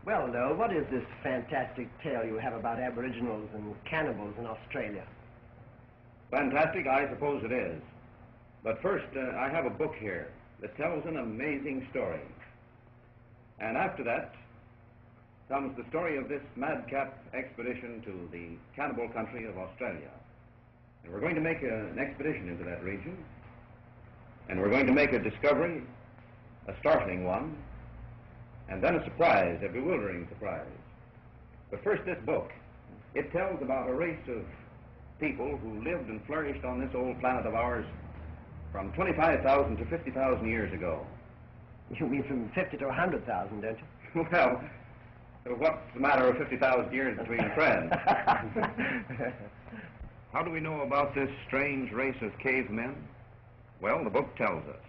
Well, Noel, what is this fantastic tale you have about aboriginals and cannibals in Australia? Fantastic, I suppose it is. But first, I have a book here that tells an amazing story. And after that comes the story of this madcap expedition to the cannibal country of Australia. And we're going to make an expedition into that region. And we're going to make a discovery, a startling one, and then a surprise, a bewildering surprise. But first, this book. It tells about a race of people who lived and flourished on this old planet of ours from 25,000 to 50,000 years ago. You mean from 50 to 100,000, don't you? Well, what's the matter of 50,000 years between friends? How do we know about this strange race of cavemen? Well, the book tells us.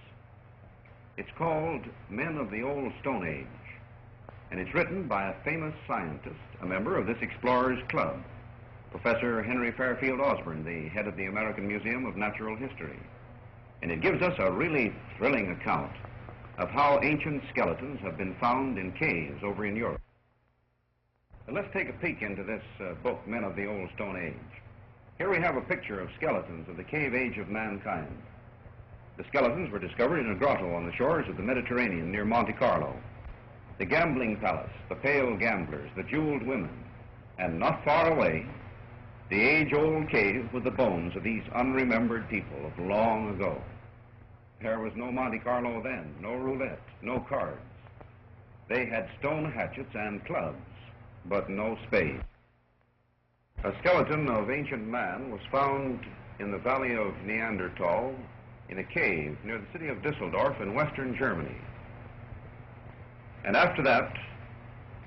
It's called Men of the Old Stone Age, and it's written by a famous scientist, a member of this Explorers Club, Professor Henry Fairfield Osborn, the head of the American Museum of Natural History. And it gives us a really thrilling account of how ancient skeletons have been found in caves over in Europe. Now, let's take a peek into this book, Men of the Old Stone Age. Here we have a picture of skeletons of the cave age of mankind. The skeletons were discovered in a grotto on the shores of the Mediterranean near Monte Carlo. The gambling palace, the pale gamblers, the jeweled women, and not far away, the age-old cave with the bones of these unremembered people of long ago. There was no Monte Carlo then, no roulette, no cards. They had stone hatchets and clubs, but no spades. A skeleton of ancient man was found in the valley of Neanderthal in a cave near the city of Düsseldorf in western Germany. And after that,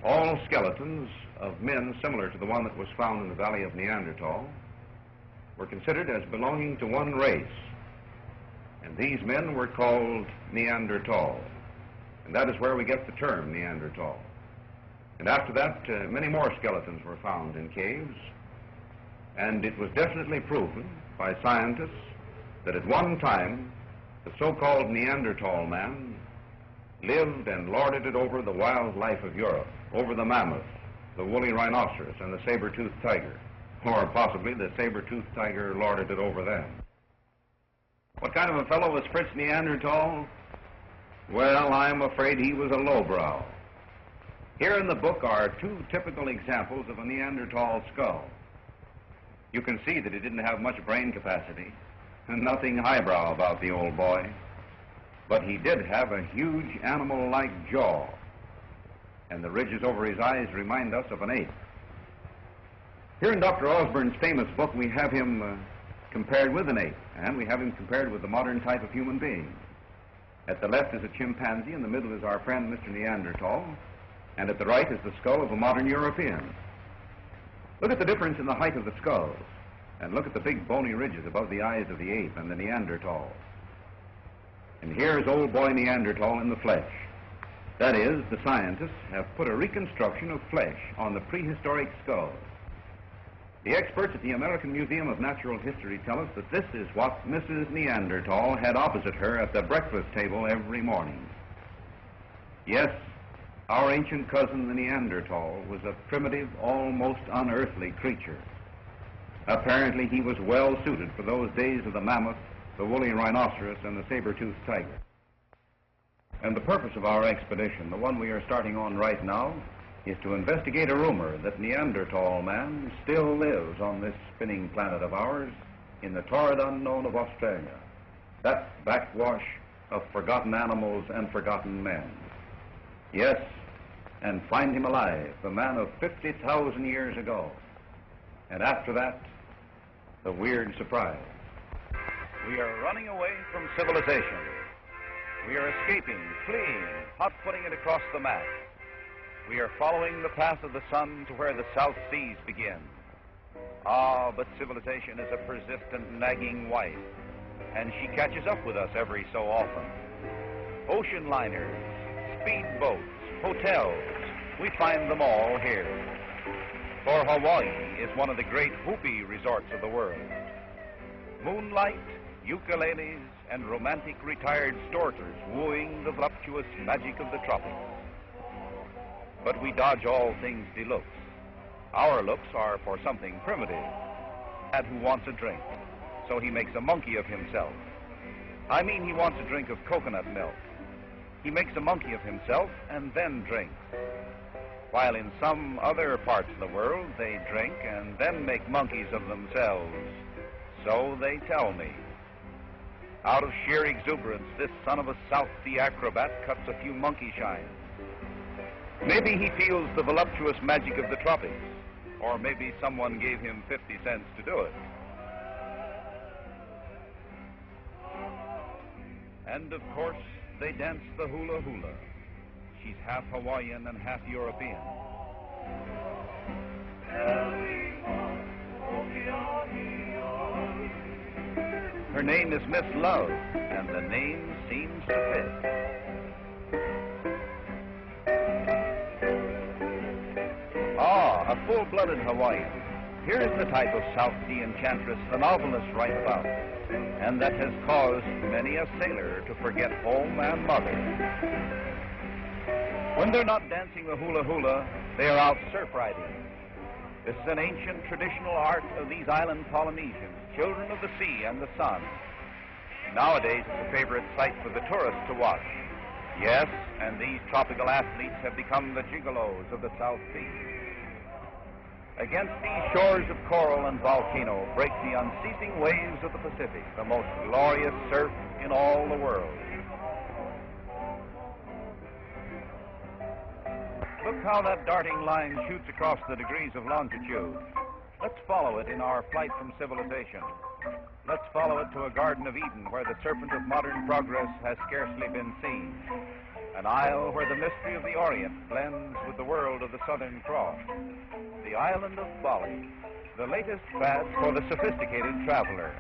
all skeletons of men similar to the one that was found in the valley of Neanderthal were considered as belonging to one race. And these men were called Neanderthal. And that is where we get the term Neanderthal. And after that, many more skeletons were found in caves. And it was definitely proven by scientists that at one time, the so-called Neanderthal man lived and lorded it over the wild life of Europe, over the mammoth, the woolly rhinoceros, and the saber-toothed tiger. Or possibly the saber-toothed tiger lorded it over them. What kind of a fellow was Fritz Neanderthal? Well, I'm afraid he was a lowbrow. Here in the book are two typical examples of a Neanderthal skull. You can see that he didn't have much brain capacity, and nothing highbrow about the old boy. But he did have a huge animal-like jaw, and the ridges over his eyes remind us of an ape. Here in Dr. Osborn's famous book, we have him compared with an ape, and we have him compared with the modern type of human being. At the left is a chimpanzee, in the middle is our friend Mr. Neanderthal, and at the right is the skull of a modern European. Look at the difference in the height of the skulls, and look at the big bony ridges above the eyes of the ape and the Neanderthal. And here's old boy Neanderthal in the flesh. That is, the scientists have put a reconstruction of flesh on the prehistoric skull. The experts at the American Museum of Natural History tell us that this is what Mrs. Neanderthal had opposite her at the breakfast table every morning. Yes, our ancient cousin, the Neanderthal, was a primitive, almost unearthly creature. Apparently, he was well suited for those days of the mammoth, the woolly rhinoceros, and the saber-toothed tiger. And the purpose of our expedition, the one we are starting on right now, is to investigate a rumor that Neanderthal man still lives on this spinning planet of ours in the torrid unknown of Australia, that backwash of forgotten animals and forgotten men. Yes, and find him alive, the man of 50,000 years ago. And after that, the weird surprise. We are running away from civilization. We are escaping, fleeing, hot-footing it across the map. We are following the path of the sun to where the South Seas begin. Ah, but civilization is a persistent, nagging wife, and she catches up with us every so often. Ocean liners, speedboats, hotels, we find them all here. For Hawaii is one of the great whoopee resorts of the world. Moonlight, ukuleles, and romantic retired storters wooing the voluptuous magic of the tropics. but we dodge all things deluxe. Our looks are for something primitive. Lad who wants a drink, so he makes a monkey of himself. I mean, he wants a drink of coconut milk. He makes a monkey of himself and then drinks. While in some other parts of the world, they drink and then make monkeys of themselves. So they tell me. Out of sheer exuberance, this son of a South Sea acrobat cuts a few monkey shines. Maybe he feels the voluptuous magic of the tropics, or maybe someone gave him 50 cents to do it. And of course, they dance the hula hula. She's half Hawaiian and half European. Her name is Miss Love, and the name seems to fit. Ah, a full-blooded Hawaiian. Here's the type of South Sea enchantress the novelists write about, and that has caused many a sailor to forget home and mother. When they're not dancing the hula hula, they are out surf riding. This is an ancient traditional art of these island Polynesians, children of the sea and the sun. Nowadays, it's a favorite sight for the tourists to watch. Yes, and these tropical athletes have become the gigolos of the South Sea. Against these shores of coral and volcano break the unceasing waves of the Pacific, the most glorious surf in all the world. Look how that darting line shoots across the degrees of longitude. Let's follow it in our flight from civilization. Let's follow it to a Garden of Eden where the serpent of modern progress has scarcely been seen. An isle where the mystery of the Orient blends with the world of the Southern Cross. The island of Bali, the latest fad for the sophisticated traveler.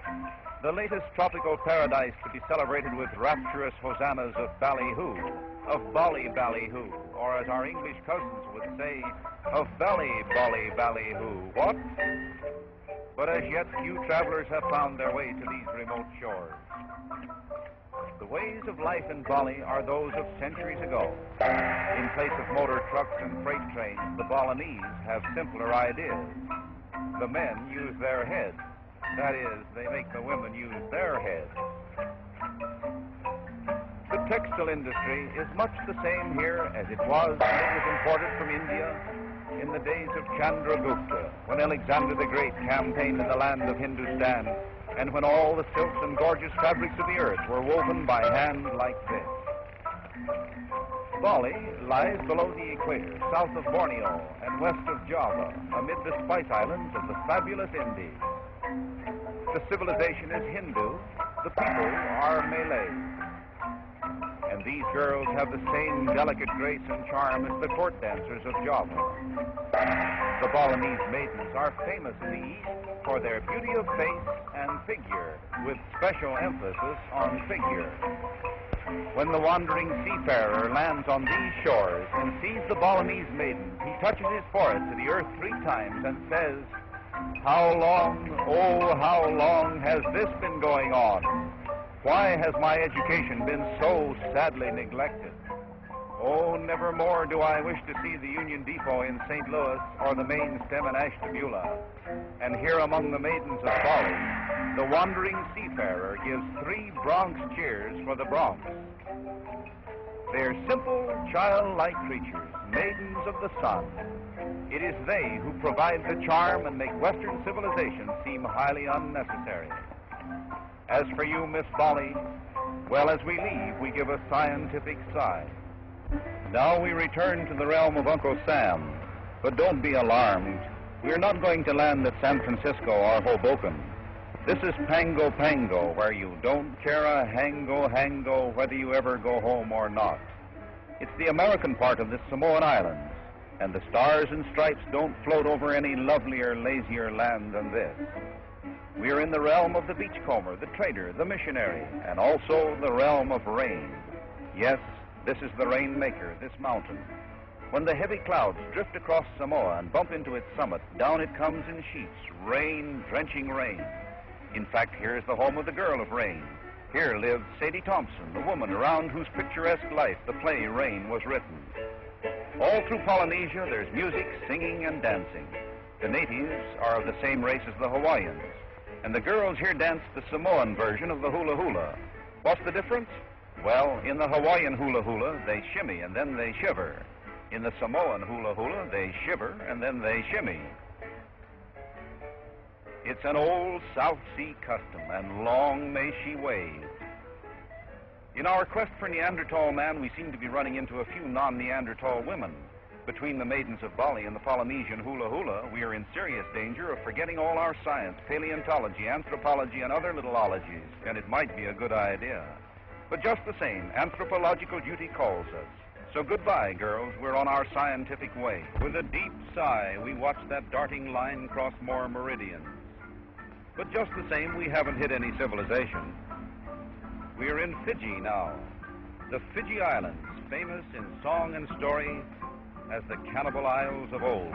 The latest tropical paradise to be celebrated with rapturous hosannas of ballyhoo, of Bali ballyhoo, or as our English cousins would say, of Bali ballyhoo. What? But as yet, few travelers have found their way to these remote shores. The ways of life in Bali are those of centuries ago. In place of motor trucks and freight trains, the Balinese have simpler ideas. The men use their heads. That is, they make the women use their heads. The textile industry is much the same here as it was when it was imported from India in the days of Chandragupta, when Alexander the Great campaigned in the land of Hindustan, and when all the silks and gorgeous fabrics of the earth were woven by hand like this. Bali lies below the equator, south of Borneo and west of Java, amid the spice islands of the fabulous Indies. The civilization is Hindu, the people are Malay. And these girls have the same delicate grace and charm as the court dancers of Java. The Balinese maidens are famous in the East for their beauty of face and figure, with special emphasis on figure. When the wandering seafarer lands on these shores and sees the Balinese maiden, he touches his forehead to the earth 3 times and says, "How long, oh, how long has this been going on? Why has my education been so sadly neglected? Oh, never more do I wish to see the Union Depot in St. Louis or the main stem in Ashtabula." And here among the maidens of Bali, the wandering seafarer gives 3 Bronx cheers for the Bronx. They're simple, childlike creatures, maidens of the sun. It is they who provide the charm and make Western civilization seem highly unnecessary. As for you, Miss Bali, well, as we leave, we give a scientific sigh. Now we return to the realm of Uncle Sam, but don't be alarmed. We're not going to land at San Francisco or Hoboken. This is Pango Pango, where you don't care a hango whether you ever go home or not. It's the American part of this Samoan island, and the stars and stripes don't float over any lovelier, lazier land than this. We are in the realm of the beachcomber, the trader, the missionary, and also the realm of rain. Yes, this is the rainmaker, this mountain. When the heavy clouds drift across Samoa and bump into its summit, down it comes in sheets, rain, drenching rain. In fact, here's the home of the girl of rain. Here lived Sadie Thompson, the woman around whose picturesque life the play Rain was written. All through Polynesia, there's music, singing, and dancing. The natives are of the same race as the Hawaiians, and the girls here dance the Samoan version of the hula hula. What's the difference? Well, in the Hawaiian hula hula, they shimmy and then they shiver. In the Samoan hula hula, they shiver and then they shimmy. It's an old South Sea custom, and long may she wave. In our quest for Neanderthal man, we seem to be running into a few non-Neanderthal women. Between the maidens of Bali and the Polynesian hula hula, we are in serious danger of forgetting all our science, paleontology, anthropology, and other little ologies, and it might be a good idea. But just the same, anthropological duty calls us. So goodbye, girls, we're on our scientific way. With a deep sigh, we watch that darting line cross more meridians. But just the same, we haven't hit any civilization. We are in Fiji now, the Fiji Islands, famous in song and story as the Cannibal Isles of old.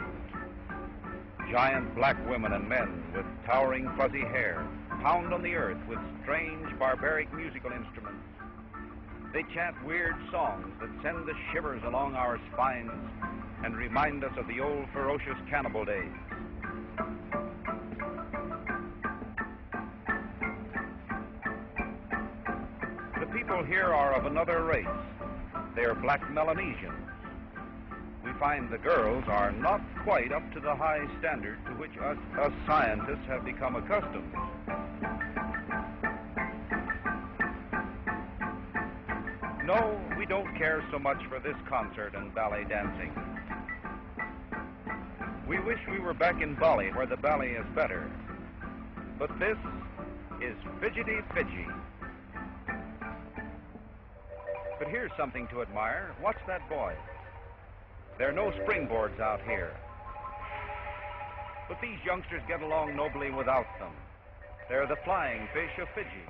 Giant black women and men with towering fuzzy hair pound on the earth with strange barbaric musical instruments. They chant weird songs that send the shivers along our spines and remind us of the old ferocious cannibal days. The people here are of another race. They are black Melanesians. We find the girls are not quite up to the high standard to which us scientists have become accustomed. No, we don't care so much for this concert and ballet dancing. We wish we were back in Bali, where the ballet is better. But this is Fidgety Fiji. But here's something to admire. Watch that boy. There are no springboards out here. But these youngsters get along nobly without them. They're the flying fish of Fiji.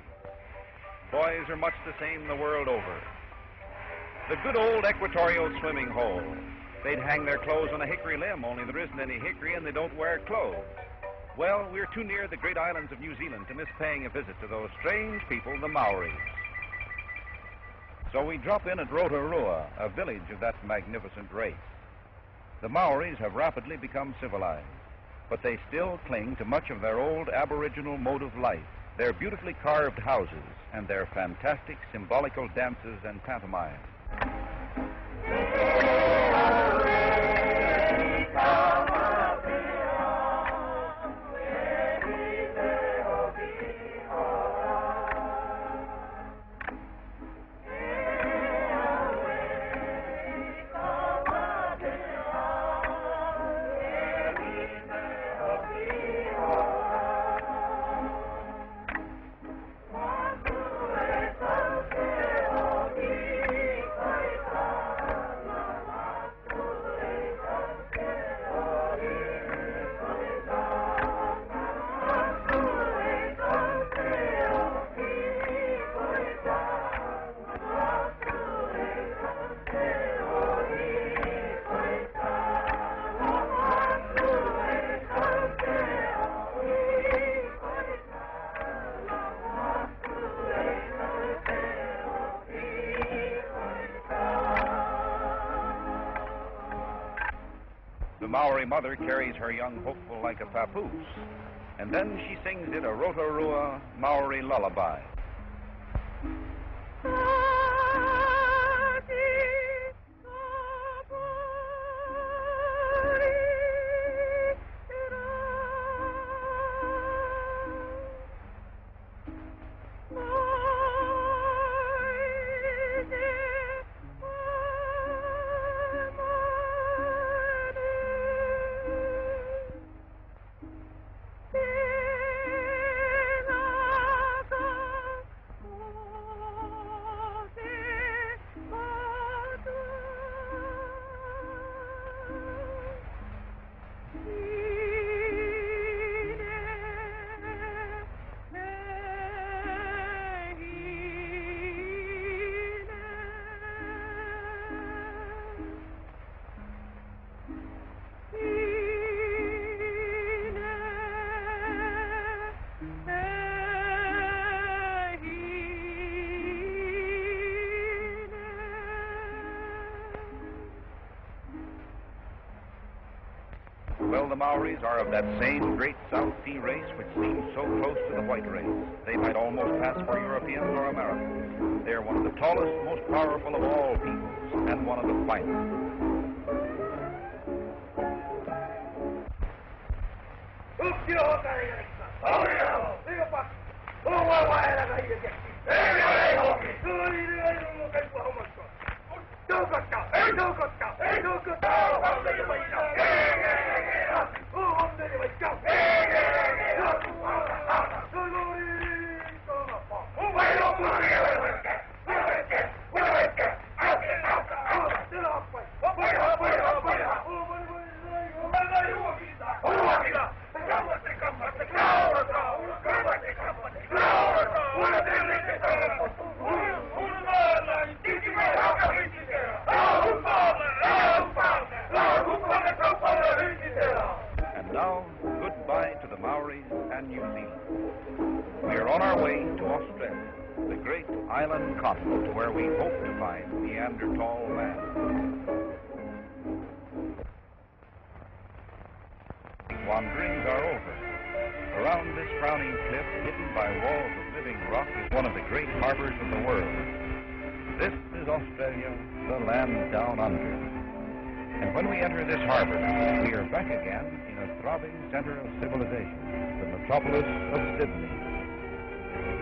Boys are much the same the world over. The good old equatorial swimming hole. They'd hang their clothes on a hickory limb, only there isn't any hickory and they don't wear clothes. Well, we're too near the great islands of New Zealand to miss paying a visit to those strange people, the Maoris. So we drop in at Rotorua, a village of that magnificent race. The Maoris have rapidly become civilized, but they still cling to much of their old aboriginal mode of life, their beautifully carved houses, and their fantastic symbolical dances and pantomimes. The Maori mother carries her young hopeful like a papoose, and then she sings it a Rotorua Maori lullaby. Well, the Maoris are of that same great South Sea race which seems so close to the white race. They might almost pass for Europeans or Americans. They are one of the tallest, most powerful of all peoples, and one of the finest. And now, goodbye to the Maoris and New Zealand. We are on our way to Australia, the great island continent where we hope to find Neanderthal man. Wanderings are over. Around this frowning cliff, hidden by walls of living rock, is one of the great harbors of the world. This is Australia, the land down under. And when we enter this harbor, we are back again in a throbbing center of civilization, the metropolis of Sydney.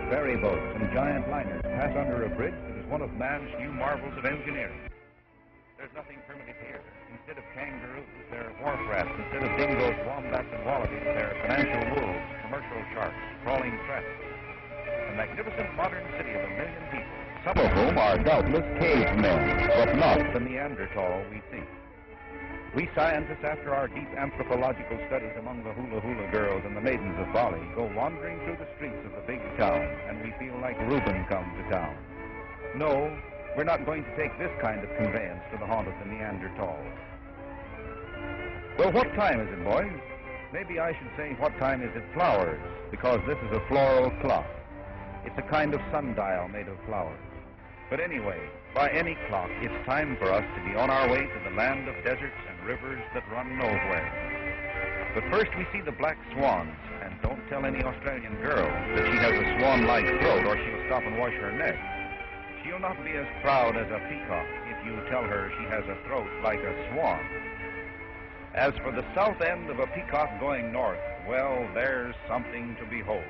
Ferry boats and giant liners pass under a bridge that is one of man's new marvels of engineering. There's nothing primitive here. Instead of kangaroos, there are wharf rats. Instead of dingoes, wombats, and wallabies, there are financial wolves, commercial sharks, crawling threats. A magnificent modern city of 1 million people, some of whom are doubtless cavemen, but not the Neanderthal we think. We scientists, after our deep anthropological studies among the hula-hula girls and the maidens of Bali, go wandering through the streets of the big town, and we feel like Reuben come to town. No, we're not going to take this kind of conveyance to the haunt of the Neanderthal. Well, what time is it, boys? Maybe I should say, what time is it, flowers, because this is a floral clock. It's a kind of sundial made of flowers. But anyway, by any clock, it's time for us to be on our way to the land of deserts and rivers that run nowhere. But first we see the black swans, and don't tell any Australian girl that she has a swan-like throat or she'll stop and wash her neck. She'll not be as proud as a peacock if you tell her she has a throat like a swan. As for the south end of a peacock going north, well, there's something to behold.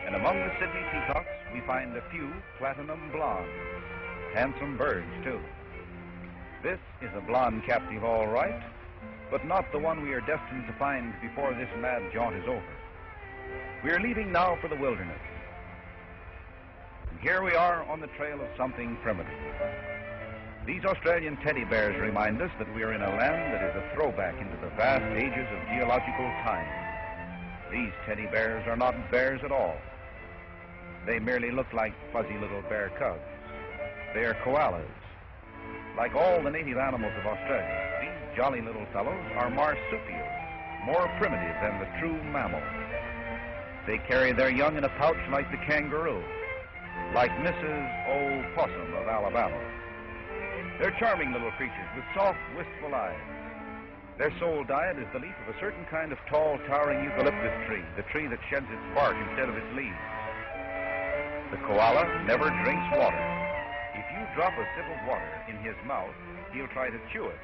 And among the Sydney peacocks, we find a few platinum blondes. Handsome birds, too. This is a blonde captive, all right, but not the one we are destined to find before this mad jaunt is over. We are leaving now for the wilderness. And here we are on the trail of something primitive. These Australian teddy bears remind us that we are in a land that is a throwback into the vast ages of geological time. These teddy bears are not bears at all. They merely look like fuzzy little bear cubs. They are koalas. Like all the native animals of Australia, these jolly little fellows are marsupials, more primitive than the true mammal. They carry their young in a pouch like the kangaroo, like Mrs. Opossum of Alabama. They're charming little creatures with soft, wistful eyes. Their sole diet is the leaf of a certain kind of tall, towering eucalyptus tree, the tree that sheds its bark instead of its leaves. The koala never drinks water. If you drop a sip of water in his mouth, he'll try to chew it.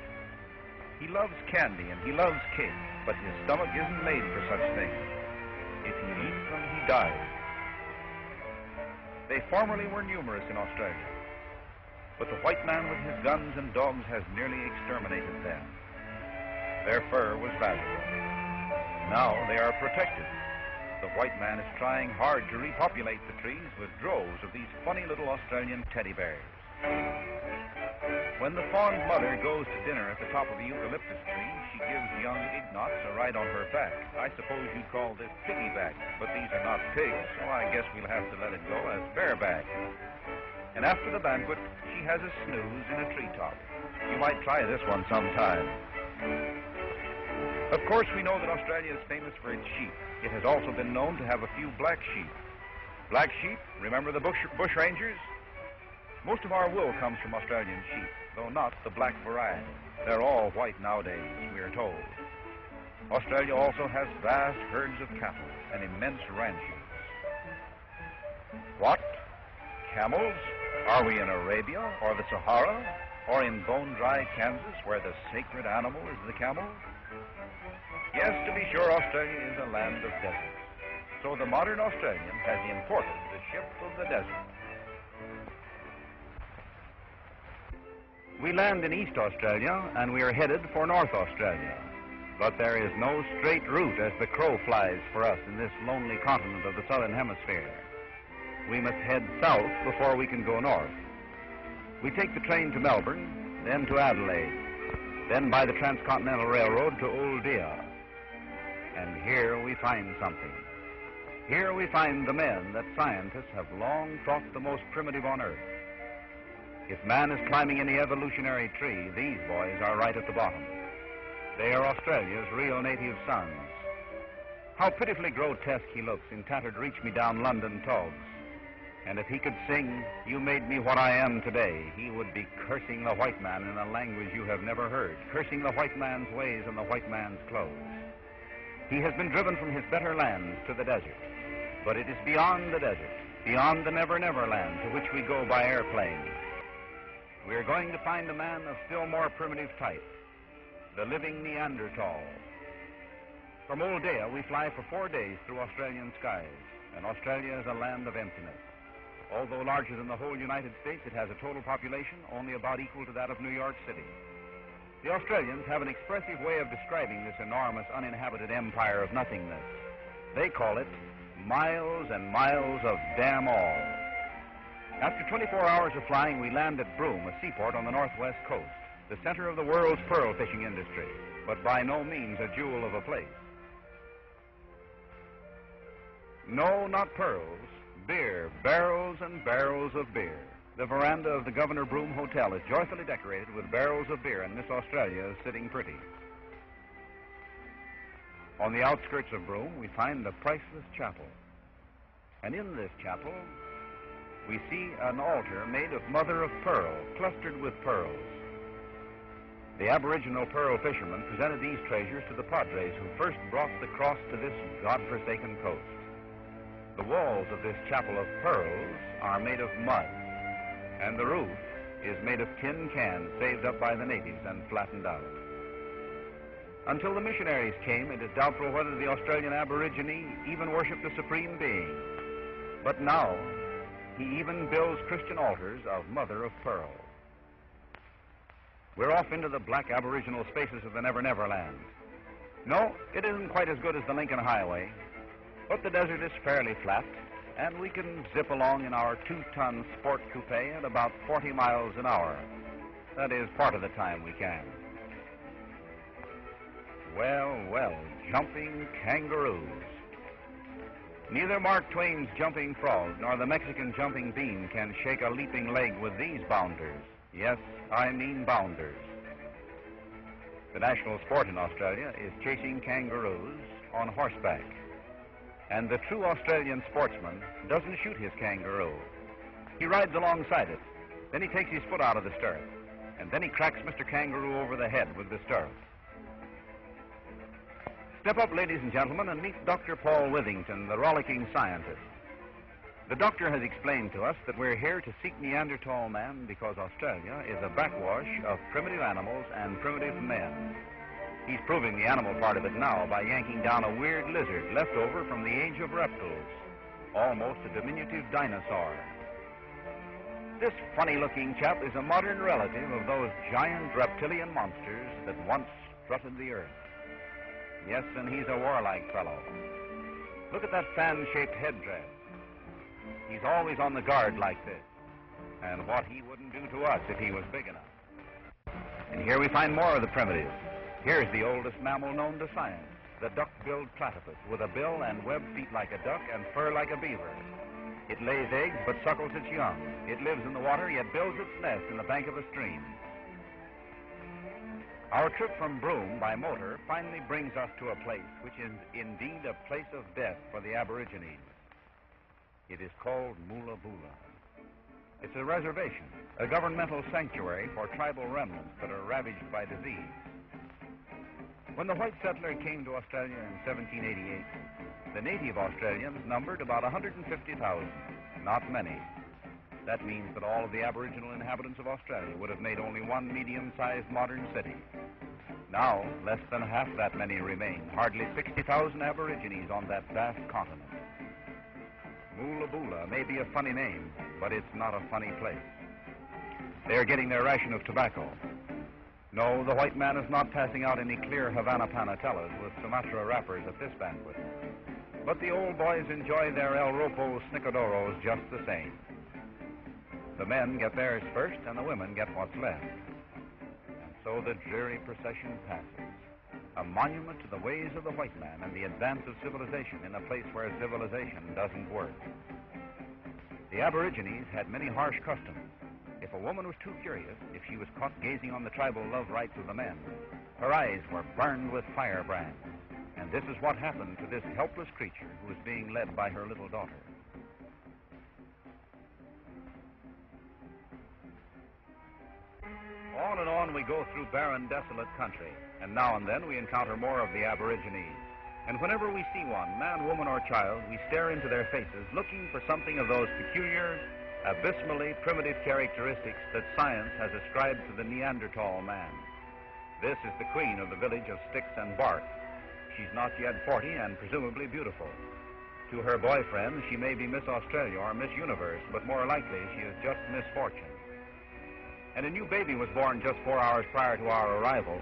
He loves candy and he loves cake, but his stomach isn't made for such things. If he eats them, he dies. They formerly were numerous in Australia, but the white man with his guns and dogs has nearly exterminated them. Their fur was valuable. Now they are protected. The white man is trying hard to repopulate the trees with droves of these funny little Australian teddy bears. When the fond mother goes to dinner at the top of the eucalyptus tree, she gives young ignots a ride on her back. I suppose you'd call this piggyback, but these are not pigs, so I guess we'll have to let it go as bareback. And after the banquet, she has a snooze in a treetop. You might try this one sometime. Of course, we know that Australia is famous for its sheep. It has also been known to have a few black sheep. Black sheep, remember the bush rangers? Most of our wool comes from Australian sheep, though not the black variety. They're all white nowadays, we are told. Australia also has vast herds of cattle and immense ranches. What? Camels? Are we in Arabia or the Sahara or in bone-dry Kansas where the sacred animal is the camel? Yes, to be sure, Australia is a land of deserts. So the modern Australian has imported the ship of the desert. We land in East Australia and we are headed for North Australia. But there is no straight route as the crow flies for us in this lonely continent of the southern hemisphere. We must head south before we can go north. We take the train to Melbourne, then to Adelaide, then by the Transcontinental Railroad to Oldea. And here we find something. Here we find the men that scientists have long thought the most primitive on Earth. If man is climbing any evolutionary tree, these boys are right at the bottom. They are Australia's real native sons. How pitifully grotesque he looks in tattered reach-me-down London togs. And if he could sing, "You made me what I am today," he would be cursing the white man in a language you have never heard, cursing the white man's ways and the white man's clothes. He has been driven from his better lands to the desert. But it is beyond the desert, beyond the never-never land to which we go by airplane. We are going to find a man of still more primitive type, the living Neanderthal. From Oldea, we fly for 4 days through Australian skies, and Australia is a land of emptiness. Although larger than the whole United States, it has a total population only about equal to that of New York City. The Australians have an expressive way of describing this enormous uninhabited empire of nothingness. They call it miles and miles of damn all. After 24 hours of flying, we land at Broome, a seaport on the northwest coast, the center of the world's pearl fishing industry, but by no means a jewel of a place. No, not pearls. Beer, barrels and barrels of beer. The veranda of the Governor Broome Hotel is joyfully decorated with barrels of beer, and Miss Australia is sitting pretty. On the outskirts of Broome, we find a priceless chapel. And in this chapel, we see an altar made of mother of pearl, clustered with pearls. The aboriginal pearl fishermen presented these treasures to the padres who first brought the cross to this God-forsaken coast. The walls of this chapel of pearls are made of mud, and the roof is made of tin cans saved up by the natives and flattened out. Until the missionaries came, it is doubtful whether the Australian aborigine even worshipped a supreme being. But now, he even builds Christian altars of mother of pearl. We're off into the black aboriginal spaces of the Never-Never Land. No, it isn't quite as good as the Lincoln Highway, but the desert is fairly flat, and we can zip along in our 2-ton sport coupe at about 40 miles an hour. That is, part of the time we can. Well, well, jumping kangaroos. Neither Mark Twain's jumping frog nor the Mexican jumping bean can shake a leaping leg with these bounders. Yes, I mean bounders. The national sport in Australia is chasing kangaroos on horseback. And the true Australian sportsman doesn't shoot his kangaroo. He rides alongside it. Then he takes his foot out of the stirrup. And then he cracks Mr. Kangaroo over the head with the stirrup. Step up, ladies and gentlemen, and meet Dr. Paul Withington, the rollicking scientist. The doctor has explained to us that we're here to seek Neanderthal man because Australia is a backwash of primitive animals and primitive men. He's proving the animal part of it now by yanking down a weird lizard left over from the age of reptiles, almost a diminutive dinosaur. This funny-looking chap is a modern relative of those giant reptilian monsters that once strutted the earth. Yes, and he's a warlike fellow. Look at that fan-shaped headdress. He's always on the guard like this, and what he wouldn't do to us if he was big enough. And here we find more of the primitives. Here's the oldest mammal known to science, the duck-billed platypus, with a bill and webbed feet like a duck and fur like a beaver. It lays eggs but suckles its young. It lives in the water, yet builds its nest in the bank of a stream. Our trip from Broome by motor finally brings us to a place which is indeed a place of death for the Aborigines. It is called Moola Boola. It's a reservation, a governmental sanctuary for tribal remnants that are ravaged by disease. When the white settler came to Australia in 1788, the native Australians numbered about 150,000, not many. That means that all of the Aboriginal inhabitants of Australia would have made only one medium-sized modern city. Now, less than half that many remain, hardly 60,000 Aborigines on that vast continent. Moola may be a funny name, but it's not a funny place. They're getting their ration of tobacco. No, the white man is not passing out any clear Havana panatellas with Sumatra wrappers at this banquet. But the old boys enjoy their El Ropo snickedoros just the same. The men get theirs first, and the women get what's left. And so the dreary procession passes, a monument to the ways of the white man and the advance of civilization in a place where civilization doesn't work. The Aborigines had many harsh customs. If a woman was too curious, if she was caught gazing on the tribal love rites of the men, her eyes were burned with firebrands. And this is what happened to this helpless creature who was being led by her little daughter. On and on we go through barren, desolate country, and now and then we encounter more of the Aborigines. And whenever we see one, man, woman, or child, we stare into their faces, looking for something of those peculiar, abysmally primitive characteristics that science has ascribed to the Neanderthal man. This is the queen of the village of sticks and bark. She's not yet 40 and presumably beautiful. To her boyfriend, she may be Miss Australia or Miss Universe, but more likely she is just misfortune. And a new baby was born just 4 hours prior to our arrival.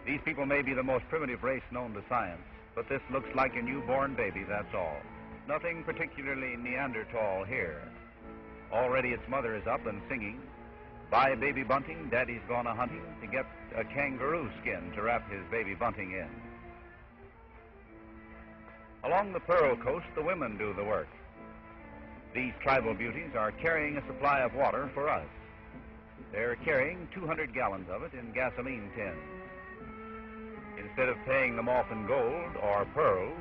These people may be the most primitive race known to science, but this looks like a newborn baby, that's all. Nothing particularly Neanderthal here. Already its mother is up and singing, "Bye, baby bunting, daddy's gone a-hunting to get a kangaroo skin to wrap his baby bunting in." Along the Pearl Coast, the women do the work. These tribal beauties are carrying a supply of water for us. They're carrying 200 gallons of it in gasoline tins. Instead of paying them off in gold or pearls,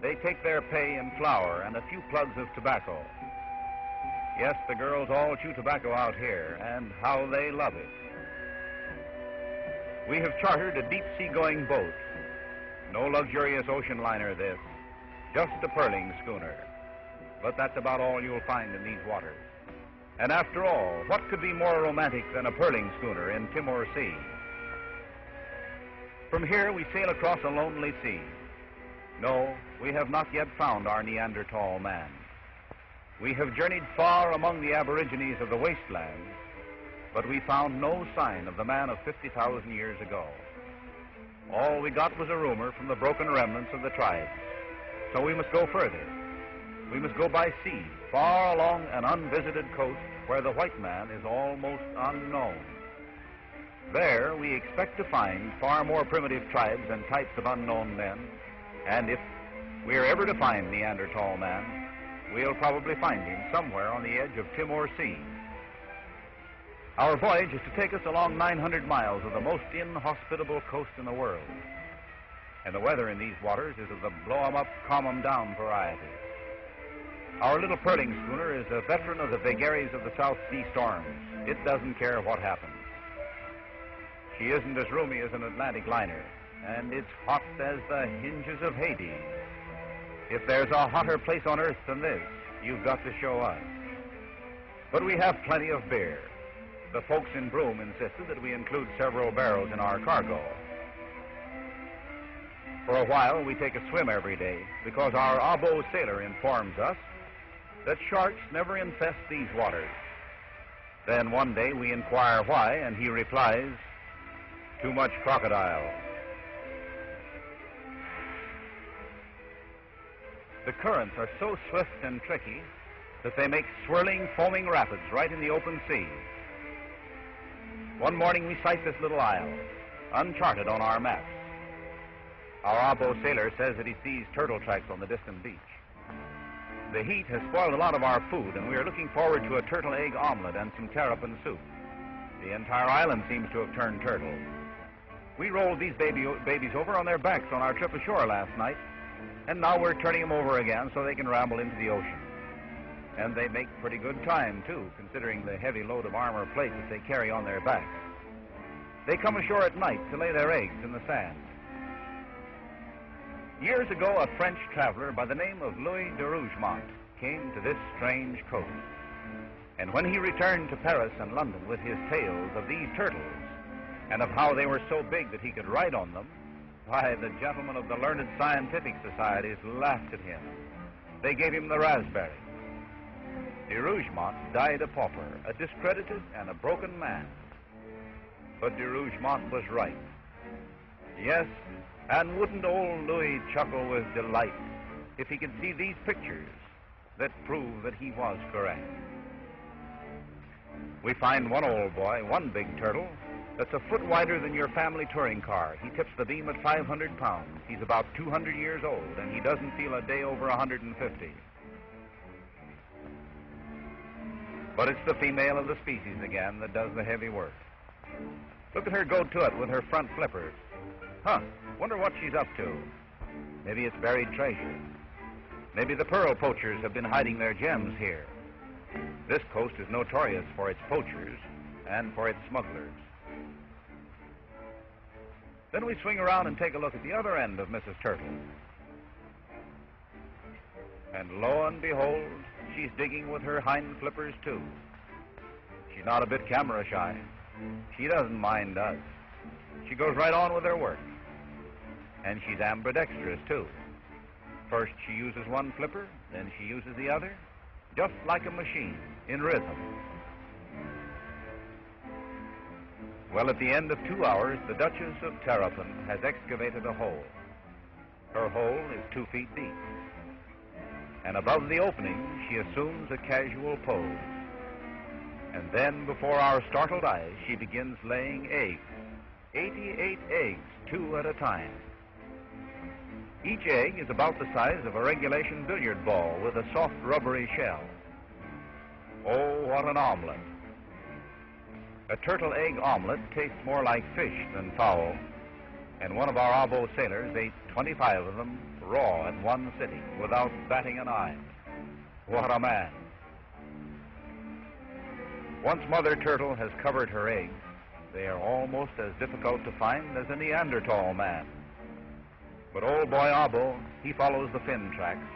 they take their pay in flour and a few plugs of tobacco. Yes, the girls all chew tobacco out here, and how they love it. We have chartered a deep-sea going boat. No luxurious ocean liner this, just a pearling schooner. But that's about all you'll find in these waters. And after all, what could be more romantic than a pearling schooner in Timor Sea? From here, we sail across a lonely sea. No, we have not yet found our Neanderthal man. We have journeyed far among the Aborigines of the wasteland, but we found no sign of the man of 50,000 years ago. All we got was a rumor from the broken remnants of the tribes. So we must go further. We must go by sea, far along an unvisited coast where the white man is almost unknown. There we expect to find far more primitive tribes and types of unknown men, and if we are ever to find Neanderthal man, we'll probably find him somewhere on the edge of Timor Sea. Our voyage is to take us along 900 miles of the most inhospitable coast in the world. And the weather in these waters is of the blow-em-up, calm-em-down variety. Our little pearling schooner is a veteran of the vagaries of the South Sea storms. It doesn't care what happens. She isn't as roomy as an Atlantic liner, and it's hot as the hinges of Hades. If there's a hotter place on Earth than this, you've got to show us. But we have plenty of beer. The folks in Broome insisted that we include several barrels in our cargo. For a while, we take a swim every day because our Abo sailor informs us that sharks never infest these waters. Then one day we inquire why, and he replies, "Too much crocodile." The currents are so swift and tricky that they make swirling, foaming rapids right in the open sea. One morning we sight this little isle, uncharted on our maps. Our Abo sailor says that he sees turtle tracks on the distant beach. The heat has spoiled a lot of our food, and we are looking forward to a turtle egg omelet and some terrapin soup. The entire island seems to have turned turtle. We rolled these babies over on their backs on our trip ashore last night, and now we're turning them over again so they can ramble into the ocean. And they make pretty good time, too, considering the heavy load of armor plate that they carry on their backs. They come ashore at night to lay their eggs in the sand. Years ago, a French traveler by the name of Louis de Rougemont came to this strange coast. And when he returned to Paris and London with his tales of these turtles, and of how they were so big that he could ride on them, why, the gentlemen of the learned scientific societies laughed at him. They gave him the raspberry. De Rougemont died a pauper, a discredited and a broken man. But de Rougemont was right. Yes, and wouldn't old Louis chuckle with delight if he could see these pictures that prove that he was correct. We find one old boy, one big turtle, that's a foot wider than your family touring car. He tips the beam at 500 pounds. He's about 200 years old, and he doesn't feel a day over 150. But it's the female of the species again that does the heavy work. Look at her go to it with her front flippers. Wonder what she's up to. Maybe it's buried treasure. Maybe the pearl poachers have been hiding their gems here. This coast is notorious for its poachers and for its smugglers. Then we swing around and take a look at the other end of Mrs. Turtle. And lo and behold, she's digging with her hind flippers too. She's not a bit camera shy. She doesn't mind us. She goes right on with her work. And she's ambidextrous too. First she uses one flipper, then she uses the other, just like a machine, in rhythm. Well, at the end of 2 hours, the Duchess of Terrapin has excavated a hole. Her hole is 2 feet deep. And above the opening, she assumes a casual pose. And then, before our startled eyes, she begins laying eggs. 88 eggs, 2 at a time. Each egg is about the size of a regulation billiard ball with a soft, rubbery shell. Oh, what an omelet. A turtle egg omelet tastes more like fish than fowl, and one of our Abo sailors ate 25 of them raw in one sitting without batting an eye. What a man. Once Mother Turtle has covered her eggs, they are almost as difficult to find as a Neanderthal man. But old boy Abo, he follows the fin tracks.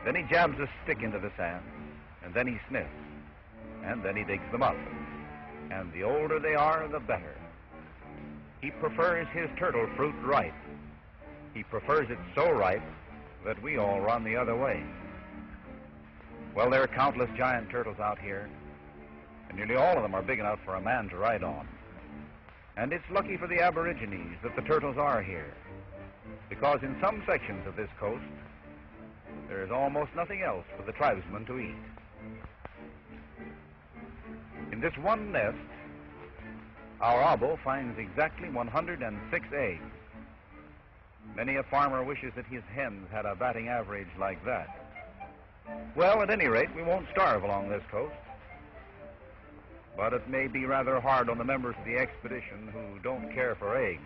Then he jabs a stick into the sand, and then he sniffs, and then he digs them up. And the older they are, the better. He prefers his turtle fruit ripe. He prefers it so ripe that we all run the other way. Well, there are countless giant turtles out here, and nearly all of them are big enough for a man to ride on. And it's lucky for the Aborigines that the turtles are here, because in some sections of this coast, there is almost nothing else for the tribesmen to eat. In this one nest, our Abo finds exactly 106 eggs. Many a farmer wishes that his hens had a batting average like that. Well, at any rate, we won't starve along this coast. But it may be rather hard on the members of the expedition who don't care for eggs.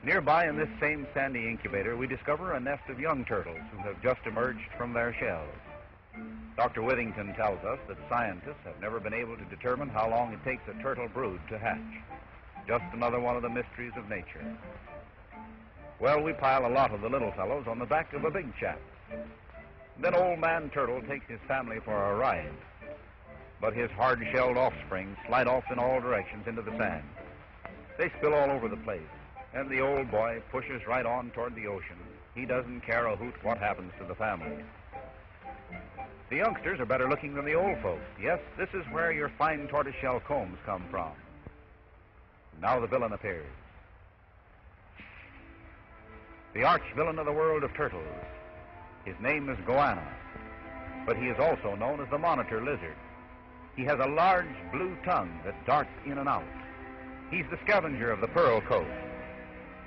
Nearby in this same sandy incubator, we discover a nest of young turtles who have just emerged from their shells. Dr. Withington tells us that scientists have never been able to determine how long it takes a turtle brood to hatch. Just another one of the mysteries of nature. Well, we pile a lot of the little fellows on the back of a big chap. Then old man Turtle takes his family for a ride. But his hard-shelled offspring slide off in all directions into the sand. They spill all over the place, and the old boy pushes right on toward the ocean. He doesn't care a hoot what happens to the family. The youngsters are better looking than the old folks. Yes, this is where your fine tortoiseshell combs come from. Now the villain appears. The arch-villain of the world of turtles. His name is Goanna, but he is also known as the monitor lizard. He has a large blue tongue that darts in and out. He's the scavenger of the Pearl Coast.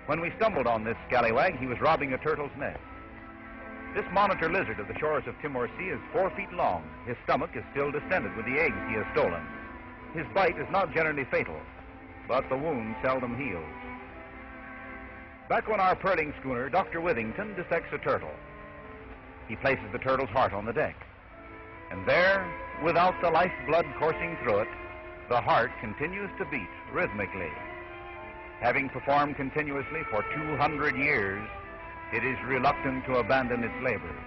When we stumbled on this scallywag, he was robbing a turtle's nest. This monitor lizard of the shores of Timor Sea is 4 feet long. His stomach is still distended with the eggs he has stolen. His bite is not generally fatal, but the wound seldom heals. Back on our pearling schooner, Dr. Withington dissects a turtle. he places the turtle's heart on the deck. And there, without the lifeblood coursing through it, the heart continues to beat rhythmically. Having performed continuously for 200 years, it is reluctant to abandon its labors.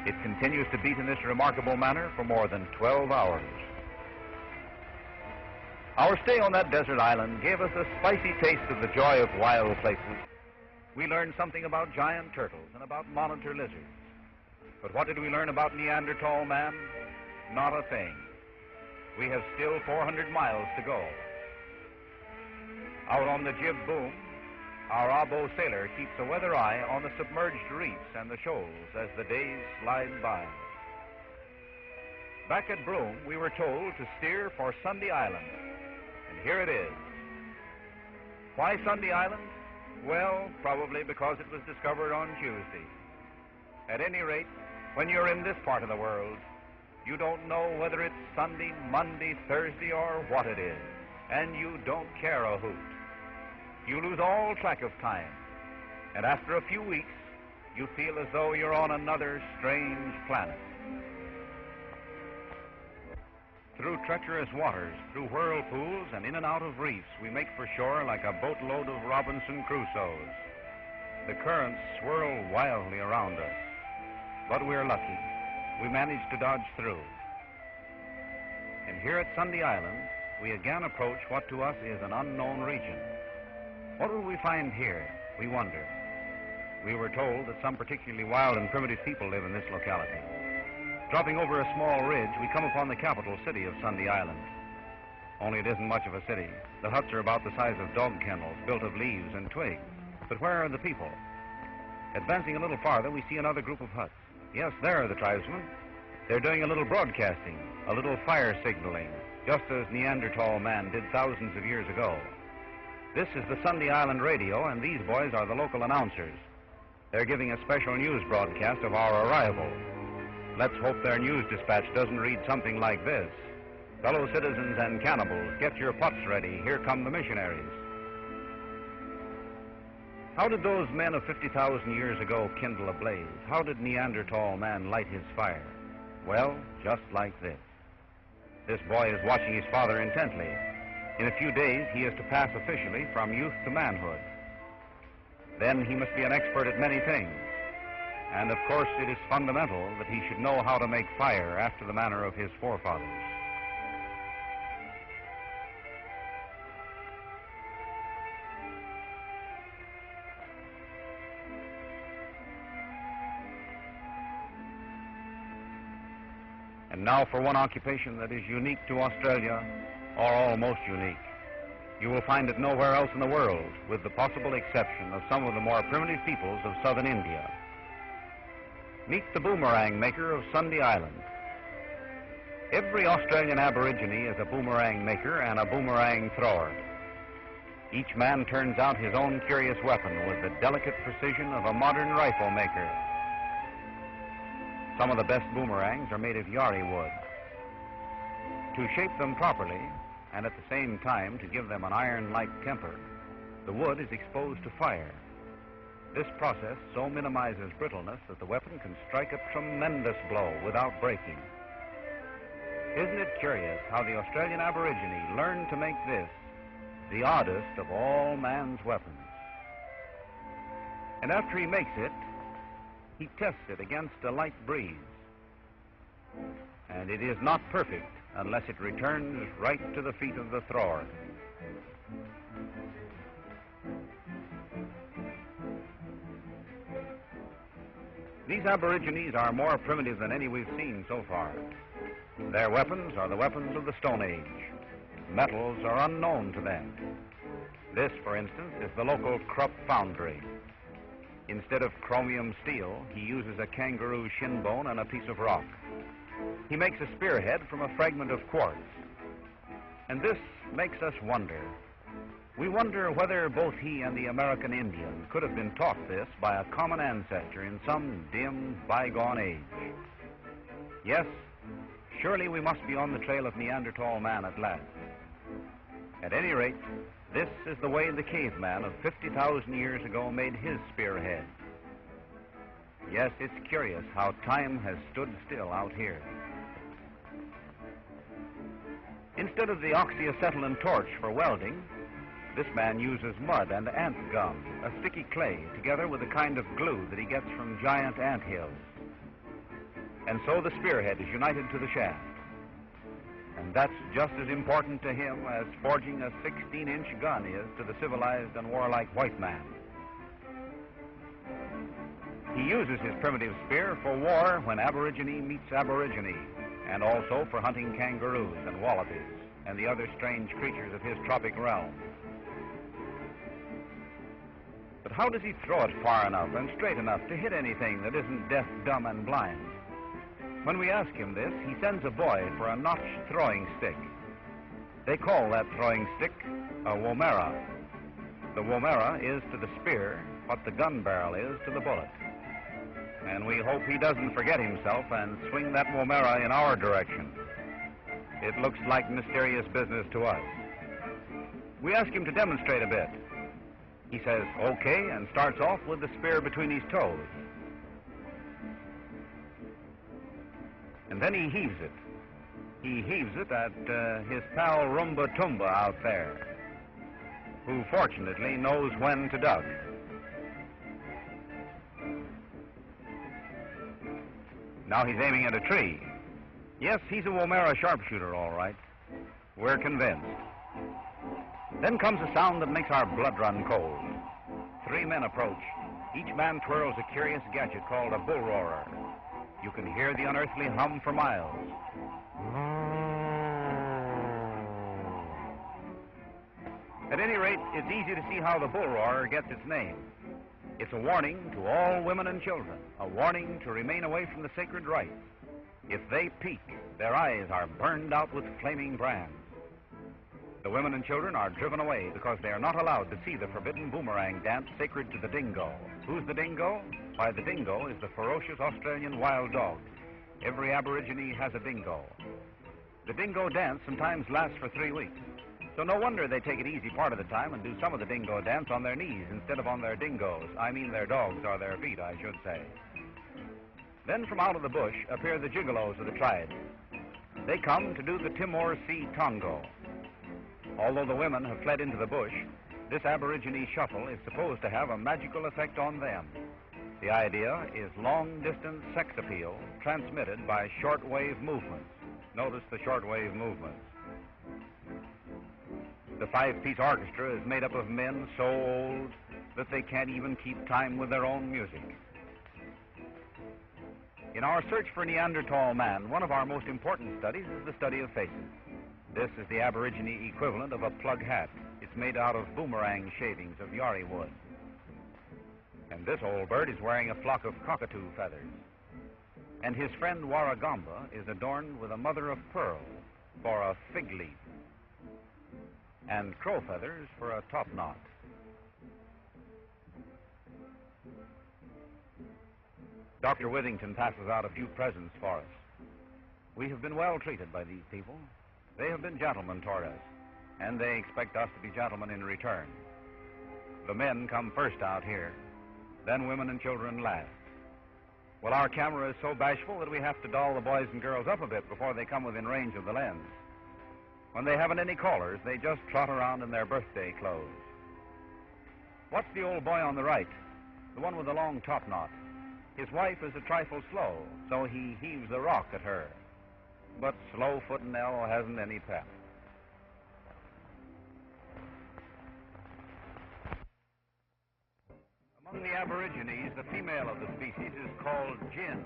It continues to beat in this remarkable manner for more than 12 hours. Our stay on that desert island gave us a spicy taste of the joy of wild places. We learned something about giant turtles and about monitor lizards. But what did we learn about Neanderthal man? Not a thing. We have still 400 miles to go. Out on the jib boom, our Abo sailor keeps a weather eye on the submerged reefs and the shoals as the days slide by. Back at Broome, we were told to steer for Sunday Island, and here it is. Why Sunday Island? Well, probably because it was discovered on Tuesday. At any rate, when you're in this part of the world, you don't know whether it's Sunday, Monday, Thursday, or what it is, and you don't care a hoot. You lose all track of time, and after a few weeks, you feel as though you're on another strange planet. Through treacherous waters, through whirlpools, and in and out of reefs, we make for shore like a boatload of Robinson Crusoes. The currents swirl wildly around us, but we're lucky. We manage to dodge through. And here at Sunday Island, we again approach what to us is an unknown region. What will we find here? We wonder. We were told that some particularly wild and primitive people live in this locality. Dropping over a small ridge, we come upon the capital city of Sunday Island. Only it isn't much of a city. The huts are about the size of dog kennels, built of leaves and twigs. But where are the people? Advancing a little farther, we see another group of huts. Yes, there are the tribesmen. They're doing a little broadcasting, a little fire signaling, just as Neanderthal man did thousands of years ago. This is the Sunday Island radio, and these boys are the local announcers. They're giving a special news broadcast of our arrival. Let's hope their news dispatch doesn't read something like this. Fellow citizens and cannibals, get your pots ready. Here come the missionaries. How did those men of 50,000 years ago kindle a blaze? How did Neanderthal man light his fire? Well, just like this. This boy is watching his father intently. In a few days, he is to pass officially from youth to manhood. Then he must be an expert at many things. And of course, it is fundamental that he should know how to make fire after the manner of his forefathers. And now for one occupation that is unique to Australia, or almost unique. You will find it nowhere else in the world, with the possible exception of some of the more primitive peoples of southern India. Meet the boomerang maker of Sunday Island. Every Australian Aborigine is a boomerang maker and a boomerang thrower. Each man turns out his own curious weapon with the delicate precision of a modern rifle maker. Some of the best boomerangs are made of yari wood. To shape them properly, and at the same time to give them an iron-like temper, the wood is exposed to fire. This process so minimizes brittleness that the weapon can strike a tremendous blow without breaking. Isn't it curious how the Australian Aborigine learned to make this the oddest of all man's weapons? And after he makes it, he tests it against a light breeze. And it is not perfect unless it returns right to the feet of the thrower. These Aborigines are more primitive than any we've seen so far. Their weapons are the weapons of the Stone Age. Metals are unknown to them. This, for instance, is the local Krupp foundry. Instead of chromium steel, he uses a kangaroo shin bone and a piece of rock. He makes a spearhead from a fragment of quartz. And this makes us wonder. We wonder whether both he and the American Indian could have been taught this by a common ancestor in some dim, bygone age. Yes, surely we must be on the trail of Neanderthal man at last. At any rate, this is the way the caveman of 50,000 years ago made his spearhead. Yes, it's curious how time has stood still out here. Instead of the oxyacetylene torch for welding, this man uses mud and ant gum, a sticky clay, together with a kind of glue that he gets from giant ant hills. And so the spearhead is united to the shaft. And that's just as important to him as forging a 16-inch gun is to the civilized and warlike white man. He uses his primitive spear for war when aborigine meets aborigine, and also for hunting kangaroos and wallabies and the other strange creatures of his tropic realm. But how does he throw it far enough and straight enough to hit anything that isn't deaf, dumb, and blind? When we ask him this, he sends a boy for a notched throwing stick. They call that throwing stick a womera. The womera is to the spear what the gun barrel is to the bullet. And we hope he doesn't forget himself and swing that womera in our direction. It looks like mysterious business to us. We ask him to demonstrate a bit. He says, okay, and starts off with the spear between his toes. And then he heaves it. He heaves it at his pal Rumba Tumba out there, who fortunately knows when to duck. Now he's aiming at a tree. Yes, he's a Womera sharpshooter, all right. We're convinced. Then comes a sound that makes our blood run cold. 3 men approach. Each man twirls a curious gadget called a bull roarer. You can hear the unearthly hum for miles. At any rate, it's easy to see how the bull roarer gets its name. It's a warning to all women and children, a warning to remain away from the sacred rites. If they peek, their eyes are burned out with flaming brands. The women and children are driven away because they are not allowed to see the forbidden boomerang dance sacred to the dingo. Who's the dingo? Why, the dingo is the ferocious Australian wild dog. Every aborigine has a dingo. The dingo dance sometimes lasts for 3 weeks. So no wonder they take it easy part of the time and do some of the dingo dance on their knees instead of on their dingoes. I mean their dogs or their feet, I should say. Then from out of the bush appear the gigolos of the tribe. They come to do the Timor Sea Tongo. Although the women have fled into the bush, this aborigine shuffle is supposed to have a magical effect on them. The idea is long-distance sex appeal transmitted by shortwave movements. Notice the shortwave movements. The 5-piece orchestra is made up of men so old that they can't even keep time with their own music. In our search for Neanderthal man, one of our most important studies is the study of faces. This is the aborigine equivalent of a plug hat. It's made out of boomerang shavings of yari wood. And this old bird is wearing a flock of cockatoo feathers. And his friend Waragamba is adorned with a mother of pearl for a fig leaf, and crow feathers for a top knot. Dr. Withington passes out a few presents for us. We have been well treated by these people. They have been gentlemen toward us, and they expect us to be gentlemen in return. The men come first out here, then women and children last. Well, our camera is so bashful that we have to doll the boys and girls up a bit before they come within range of the lens. When they haven't any callers, they just trot around in their birthday clothes. What's the old boy on the right? The one with the long top knot. His wife is a trifle slow, so he heaves a rock at her. But Slowfoot Nell hasn't any pep. Among the aborigines, the female of the species is called gin.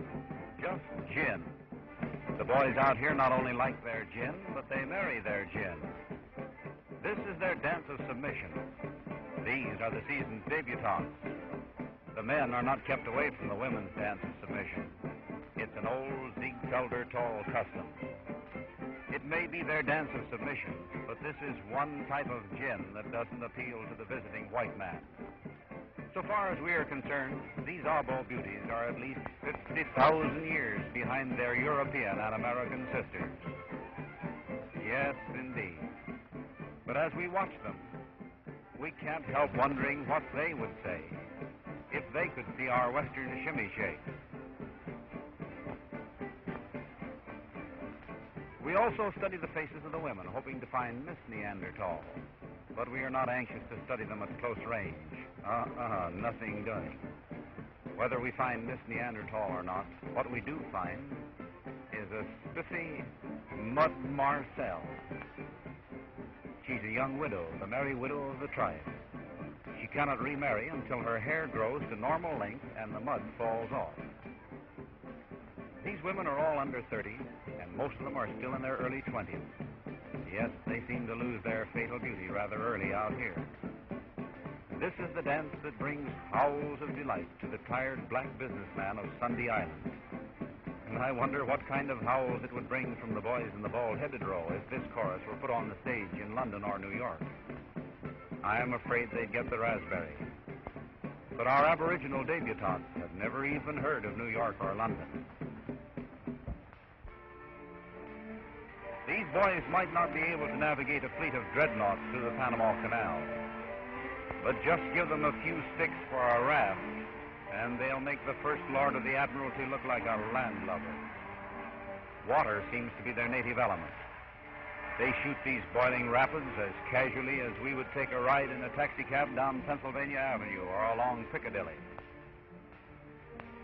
Just gin. The boys out here not only like their gin, but they marry their gin. This is their dance of submission. These are the season's debutantes. The men are not kept away from the women's dance of submission. It's an old Ziegfelder tall custom. It may be their dance of submission, but this is one type of gin that doesn't appeal to the visiting white man. So far as we are concerned, these Abo beauties are at least 50,000 years behind their European and American sisters. Yes, indeed. But as we watch them, we can't help wondering what they would say if they could see our western shimmy shake. We also study the faces of the women, hoping to find Miss Neanderthal. But we are not anxious to study them at close range. Nothing doing. Whether we find Miss Neanderthal or not, what we do find is a spiffy Mud Marcel. She's a young widow, the merry widow of the tribe. She cannot remarry until her hair grows to normal length and the mud falls off. These women are all under 30, and most of them are still in their early 20s. Yes, they seem to lose their fatal beauty rather early out here. This is the dance that brings howls of delight to the tired black businessman of Sunday Island. And I wonder what kind of howls it would bring from the boys in the bald-headed row if this chorus were put on the stage in London or New York. I am afraid they'd get the raspberry. But our aboriginal debutantes have never even heard of New York or London. These boys might not be able to navigate a fleet of dreadnoughts through the Panama Canal, but just give them a few sticks for a raft, and they'll make the First Lord of the Admiralty look like a landlubber. Water seems to be their native element. They shoot these boiling rapids as casually as we would take a ride in a taxicab down Pennsylvania Avenue or along Piccadilly.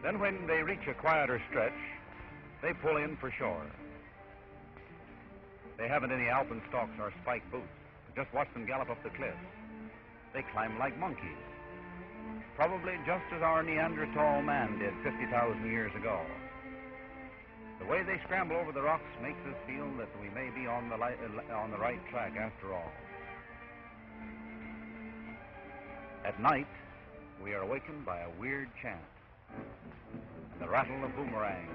Then when they reach a quieter stretch, they pull in for shore. They haven't any alpenstocks or spiked boots. Just watch them gallop up the cliffs. They climb like monkeys, probably just as our Neanderthal man did 50,000 years ago. The way they scramble over the rocks makes us feel that we may be on the right track after all. At night, we are awakened by a weird chant and the rattle of boomerangs.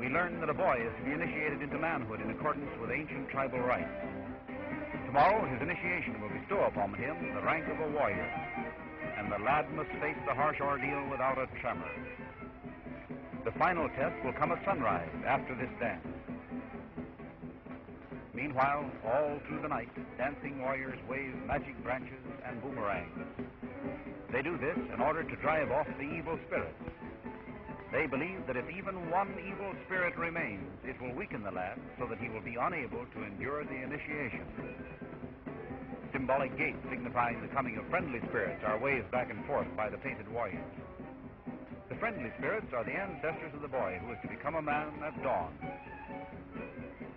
We learn that a boy is to be initiated into manhood in accordance with ancient tribal rites. Tomorrow, his initiation will bestow upon him the rank of a warrior, and the lad must face the harsh ordeal without a tremor. The final test will come at sunrise after this dance. Meanwhile, all through the night, dancing warriors wave magic branches and boomerangs. They do this in order to drive off the evil spirits. They believe that if even one evil spirit remains, it will weaken the lad so that he will be unable to endure the initiation. Symbolic gates signifying the coming of friendly spirits are waved back and forth by the painted warriors. The friendly spirits are the ancestors of the boy who is to become a man at dawn.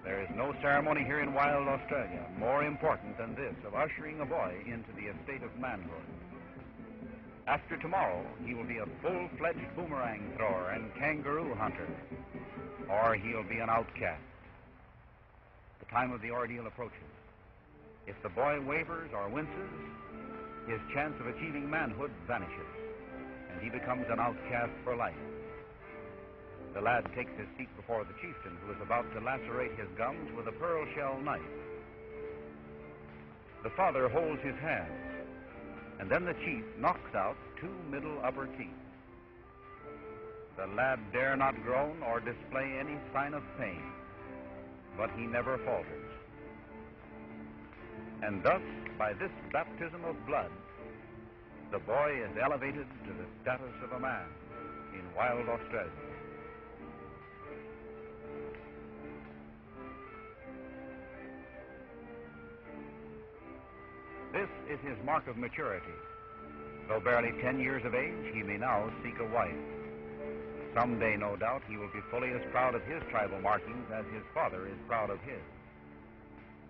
There is no ceremony here in wild Australia more important than this of ushering a boy into the estate of manhood. After tomorrow, he will be a full-fledged boomerang thrower and kangaroo hunter, or he'll be an outcast. The time of the ordeal approaches. If the boy wavers or winces, his chance of achieving manhood vanishes, and he becomes an outcast for life. The lad takes his seat before the chieftain, who is about to lacerate his gums with a pearl shell knife. The father holds his hand, and then the chief knocks out 2 middle upper teeth. The lad dare not groan or display any sign of pain, but he never falters. And thus, by this baptism of blood, the boy is elevated to the status of a man in wild Australia. This is his mark of maturity. Though barely 10 years of age, he may now seek a wife. Someday, no doubt, he will be fully as proud of his tribal markings as his father is proud of his.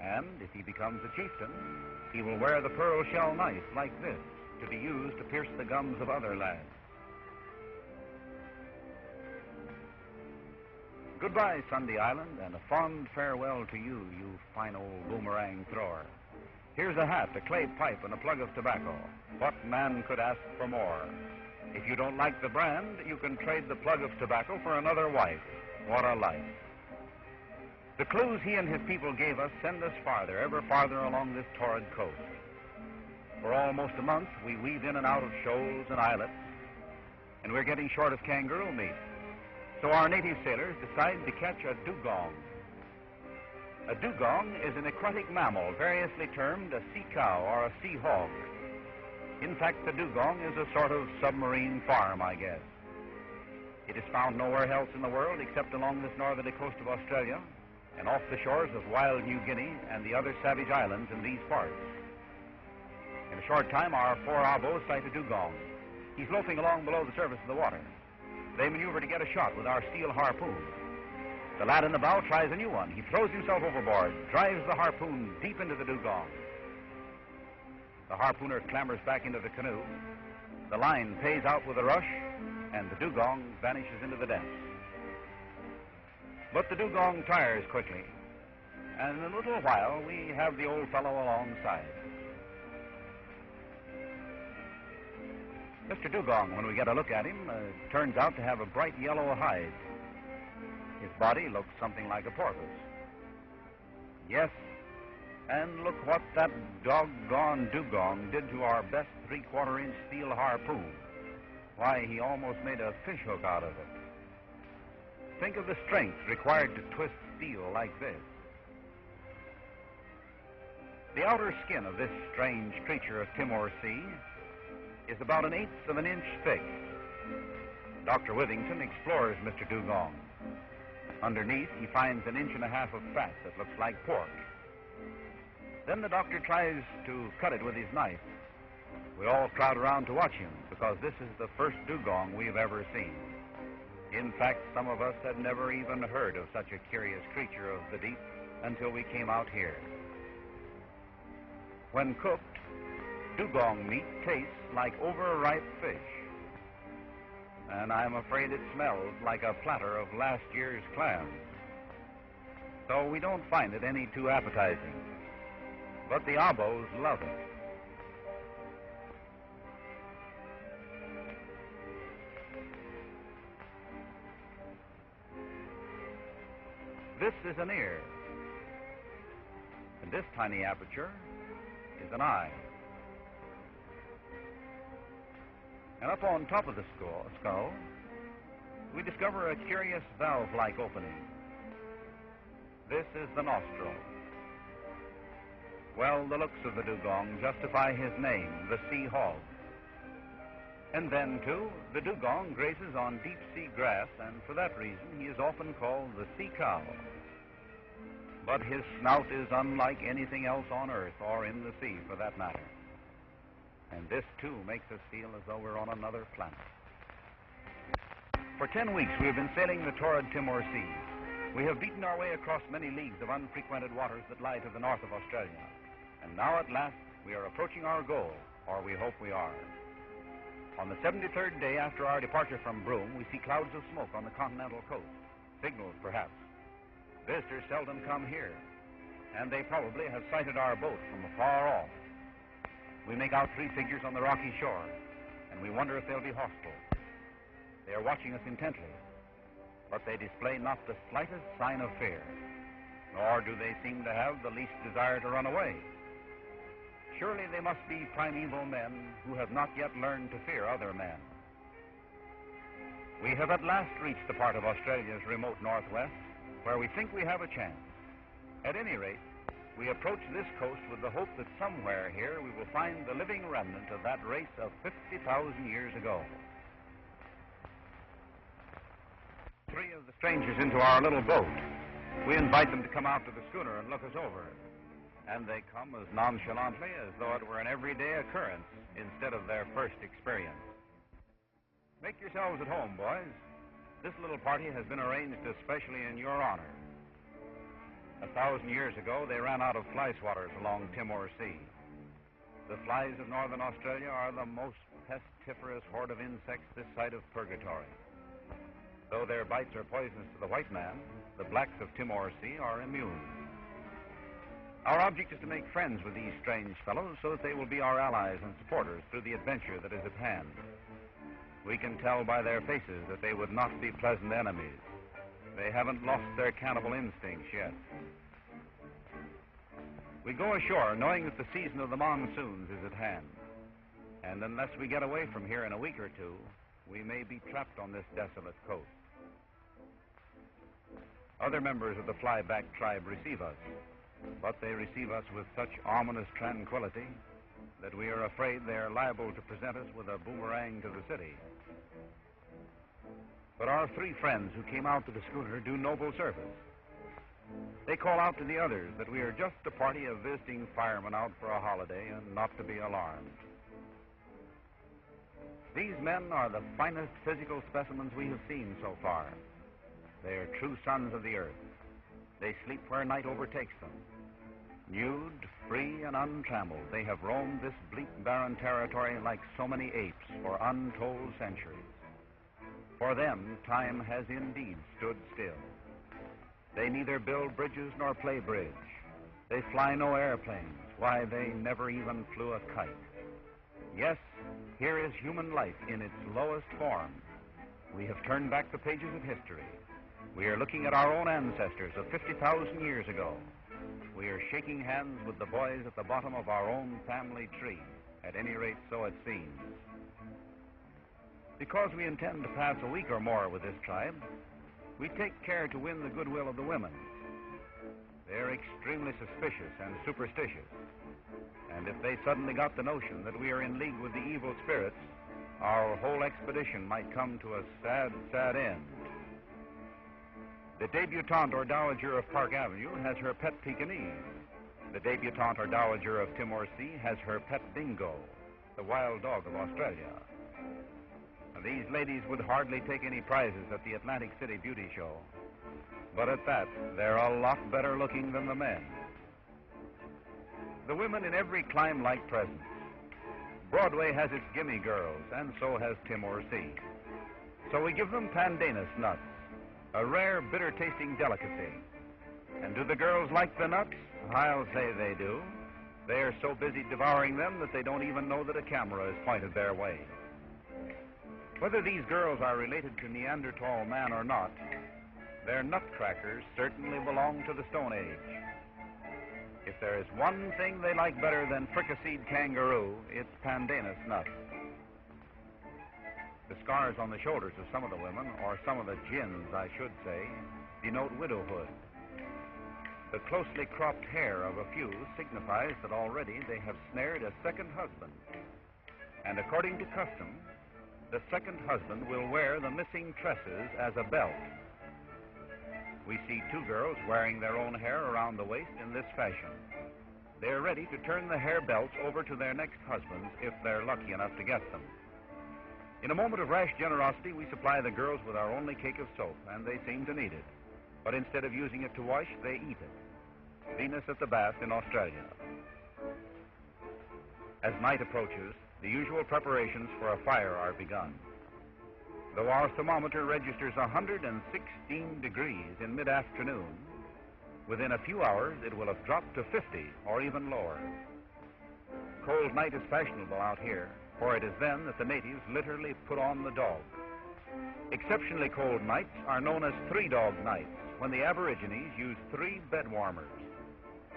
And if he becomes a chieftain, he will wear the pearl shell knife like this to be used to pierce the gums of other lads. Goodbye, Sunday Island, and a fond farewell to you, you fine old boomerang thrower. Here's a hat, a clay pipe, and a plug of tobacco. What man could ask for more? If you don't like the brand, you can trade the plug of tobacco for another wife. What a life. The clues he and his people gave us send us farther, ever farther along this torrid coast. For almost a month, we weave in and out of shoals and islets, and we're getting short of kangaroo meat. So our native sailors decide to catch a dugong. A dugong is an aquatic mammal, variously termed a sea cow or a sea hog. In fact, the dugong is a sort of submarine farm, I guess. It is found nowhere else in the world except along this northerly coast of Australia and off the shores of wild New Guinea and the other savage islands in these parts. In a short time, our four abos sight a dugong. He's loafing along below the surface of the water. They maneuver to get a shot with our steel harpoon. The lad in the bow tries a new one. He throws himself overboard, drives the harpoon deep into the dugong. The harpooner clambers back into the canoe. The line pays out with a rush, and the dugong vanishes into the depths. But the dugong tires quickly, and in a little while we have the old fellow alongside. Mr. Dugong, when we get a look at him, turns out to have a bright yellow hide. His body looks something like a porpoise. Yes, and look what that doggone dugong did to our best 3/4-inch steel harpoon. Why, he almost made a fish hook out of it. Think of the strength required to twist steel like this. The outer skin of this strange creature of Timor Sea is about 1/8 of an inch thick. Dr. Withington explores Mr. Dugong. Underneath, he finds 1.5 inches of fat that looks like pork. Then the doctor tries to cut it with his knife. We all crowd around to watch him because this is the first dugong we've ever seen. In fact, some of us had never even heard of such a curious creature of the deep until we came out here. When cooked, dugong meat tastes like overripe fish. And I'm afraid it smells like a platter of last year's clams. So we don't find it any too appetizing. But the abos love it. This is an ear. And this tiny aperture is an eye. And up on top of the skull, we discover a curious valve-like opening. This is the nostril. Well, the looks of the dugong justify his name, the sea hog. And then, too, the dugong grazes on deep-sea grass, and for that reason he is often called the sea cow. But his snout is unlike anything else on Earth, or in the sea, for that matter. And this, too, makes us feel as though we're on another planet. For 10 weeks, we have been sailing the torrid Timor Sea. We have beaten our way across many leagues of unfrequented waters that lie to the north of Australia. And now, at last, we are approaching our goal, or we hope we are. On the 73rd day after our departure from Broome, we see clouds of smoke on the continental coast. Signals, perhaps. Visitors seldom come here, and they probably have sighted our boat from afar off. We make out 3 figures on the rocky shore, and we wonder if they'll be hostile. They are watching us intently, but they display not the slightest sign of fear, nor do they seem to have the least desire to run away. Surely they must be primeval men who have not yet learned to fear other men. We have at last reached the part of Australia's remote northwest where we think we have a chance. At any rate, we approach this coast with the hope that somewhere here we will find the living remnant of that race of 50,000 years ago. 3 of the strangers into our little boat. We invite them to come out to the schooner and look us over. And they come as nonchalantly as though it were an everyday occurrence instead of their first experience. Make yourselves at home, boys. This little party has been arranged especially in your honor. 1,000 years ago, they ran out of fly swatters along Timor Sea. The flies of northern Australia are the most pestiferous horde of insects this side of purgatory. Though their bites are poisonous to the white man, the blacks of Timor Sea are immune. Our object is to make friends with these strange fellows so that they will be our allies and supporters through the adventure that is at hand. We can tell by their faces that they would not be pleasant enemies. They haven't lost their cannibal instincts yet. We go ashore knowing that the season of the monsoons is at hand. And unless we get away from here in a week or 2, we may be trapped on this desolate coast. Other members of the flyback tribe receive us, but they receive us with such ominous tranquility that we are afraid they are liable to present us with a boomerang to the city. But our three friends who came out to the schooner do noble service. They call out to the others that we are just a party of visiting firemen out for a holiday and not to be alarmed. These men are the finest physical specimens we have seen so far. They are true sons of the earth. They sleep where night overtakes them. Nude, free, and untrammeled, they have roamed this bleak, barren territory like so many apes for untold centuries. For them, time has indeed stood still. They neither build bridges nor play bridge. They fly no airplanes. Why, they never even flew a kite. Yes, here is human life in its lowest form. We have turned back the pages of history. We are looking at our own ancestors of 50,000 years ago. We are shaking hands with the boys at the bottom of our own family tree. At any rate, so it seems. Because we intend to pass a week or more with this tribe, we take care to win the goodwill of the women. They're extremely suspicious and superstitious. And if they suddenly got the notion that we are in league with the evil spirits, our whole expedition might come to a sad, sad end. The debutante or dowager of Park Avenue has her pet Pekingese. The debutante or dowager of Timor Sea has her pet dingo, the wild dog of Australia. These ladies would hardly take any prizes at the Atlantic City Beauty Show. But at that, they're a lot better looking than the men. The women in every clime like presents. Broadway has its gimme girls, and so has Timor Sea. So we give them pandanus nuts, a rare, bitter-tasting delicacy. And do the girls like the nuts? I'll say they do. They are so busy devouring them that they don't even know that a camera is pointed their way. Whether these girls are related to Neanderthal man or not, their nutcrackers certainly belong to the Stone Age. If there is one thing they like better than fricasseed kangaroo, it's pandanus nuts. The scars on the shoulders of some of the women, or some of the gins, I should say, denote widowhood. The closely cropped hair of a few signifies that already they have snared a second husband. And according to custom, the second husband will wear the missing tresses as a belt. We see two girls wearing their own hair around the waist in this fashion. They are ready to turn the hair belts over to their next husbands if they're lucky enough to get them. In a moment of rash generosity, we supply the girls with our only cake of soap, and they seem to need it. But instead of using it to wash, they eat it. Venus at the bath in Australia. As night approaches, the usual preparations for a fire are begun. Though our thermometer registers 116 degrees in mid-afternoon, within a few hours it will have dropped to 50 or even lower. Cold night is fashionable out here, for it is then that the natives literally put on the dog. Exceptionally cold nights are known as three-dog nights, when the Aborigines use 3 bed warmers.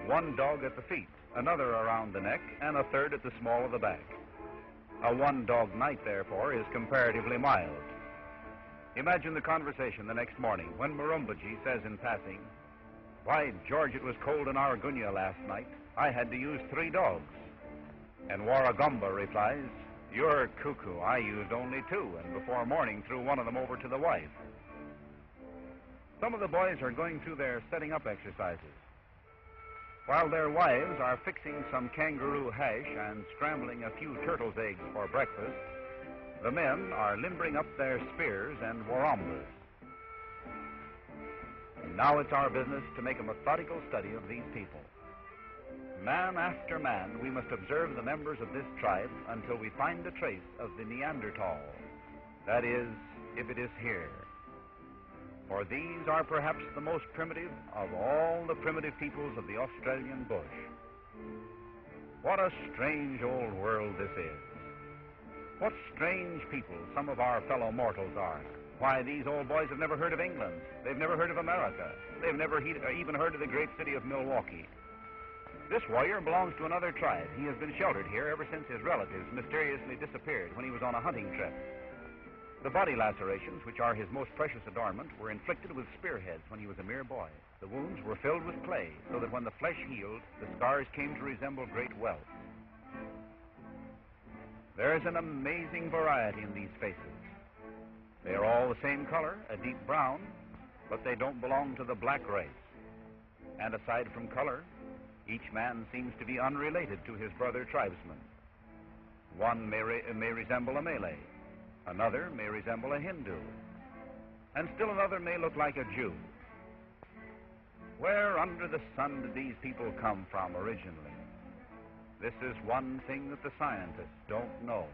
1 dog at the feet, another around the neck, and a third at the small of the back. A 1-dog night, therefore, is comparatively mild. Imagine the conversation the next morning when Murrumbidgee says in passing, "Why, George, it was cold in Argunya last night. I had to use 3 dogs. And Warragamba replies, "You're cuckoo. I used only 2, and before morning threw one of them over to the wife." Some of the boys are going through their setting up exercises, while their wives are fixing some kangaroo hash and scrambling a few turtle's eggs for breakfast. The men are limbering up their spears and warambas. And now it's our business to make a methodical study of these people. Man after man, we must observe the members of this tribe until we find a trace of the Neanderthal. That is, if it is here. For these are perhaps the most primitive of all the primitive peoples of the Australian bush. What a strange old world this is. What strange people some of our fellow mortals are. Why, these old boys have never heard of England. They've never heard of America. They've never even heard of the great city of Milwaukee. This warrior belongs to another tribe. He has been sheltered here ever since his relatives mysteriously disappeared when he was on a hunting trip. The body lacerations, which are his most precious adornment, were inflicted with spearheads when he was a mere boy. The wounds were filled with clay, so that when the flesh healed, the scars came to resemble great welts. There is an amazing variety in these faces. They are all the same color, a deep brown, but they don't belong to the black race. And aside from color, each man seems to be unrelated to his brother tribesman. One may resemble a Malay, another may resemble a Hindu, and still another may look like a Jew. Where under the sun did these people come from originally? This is one thing that the scientists don't know.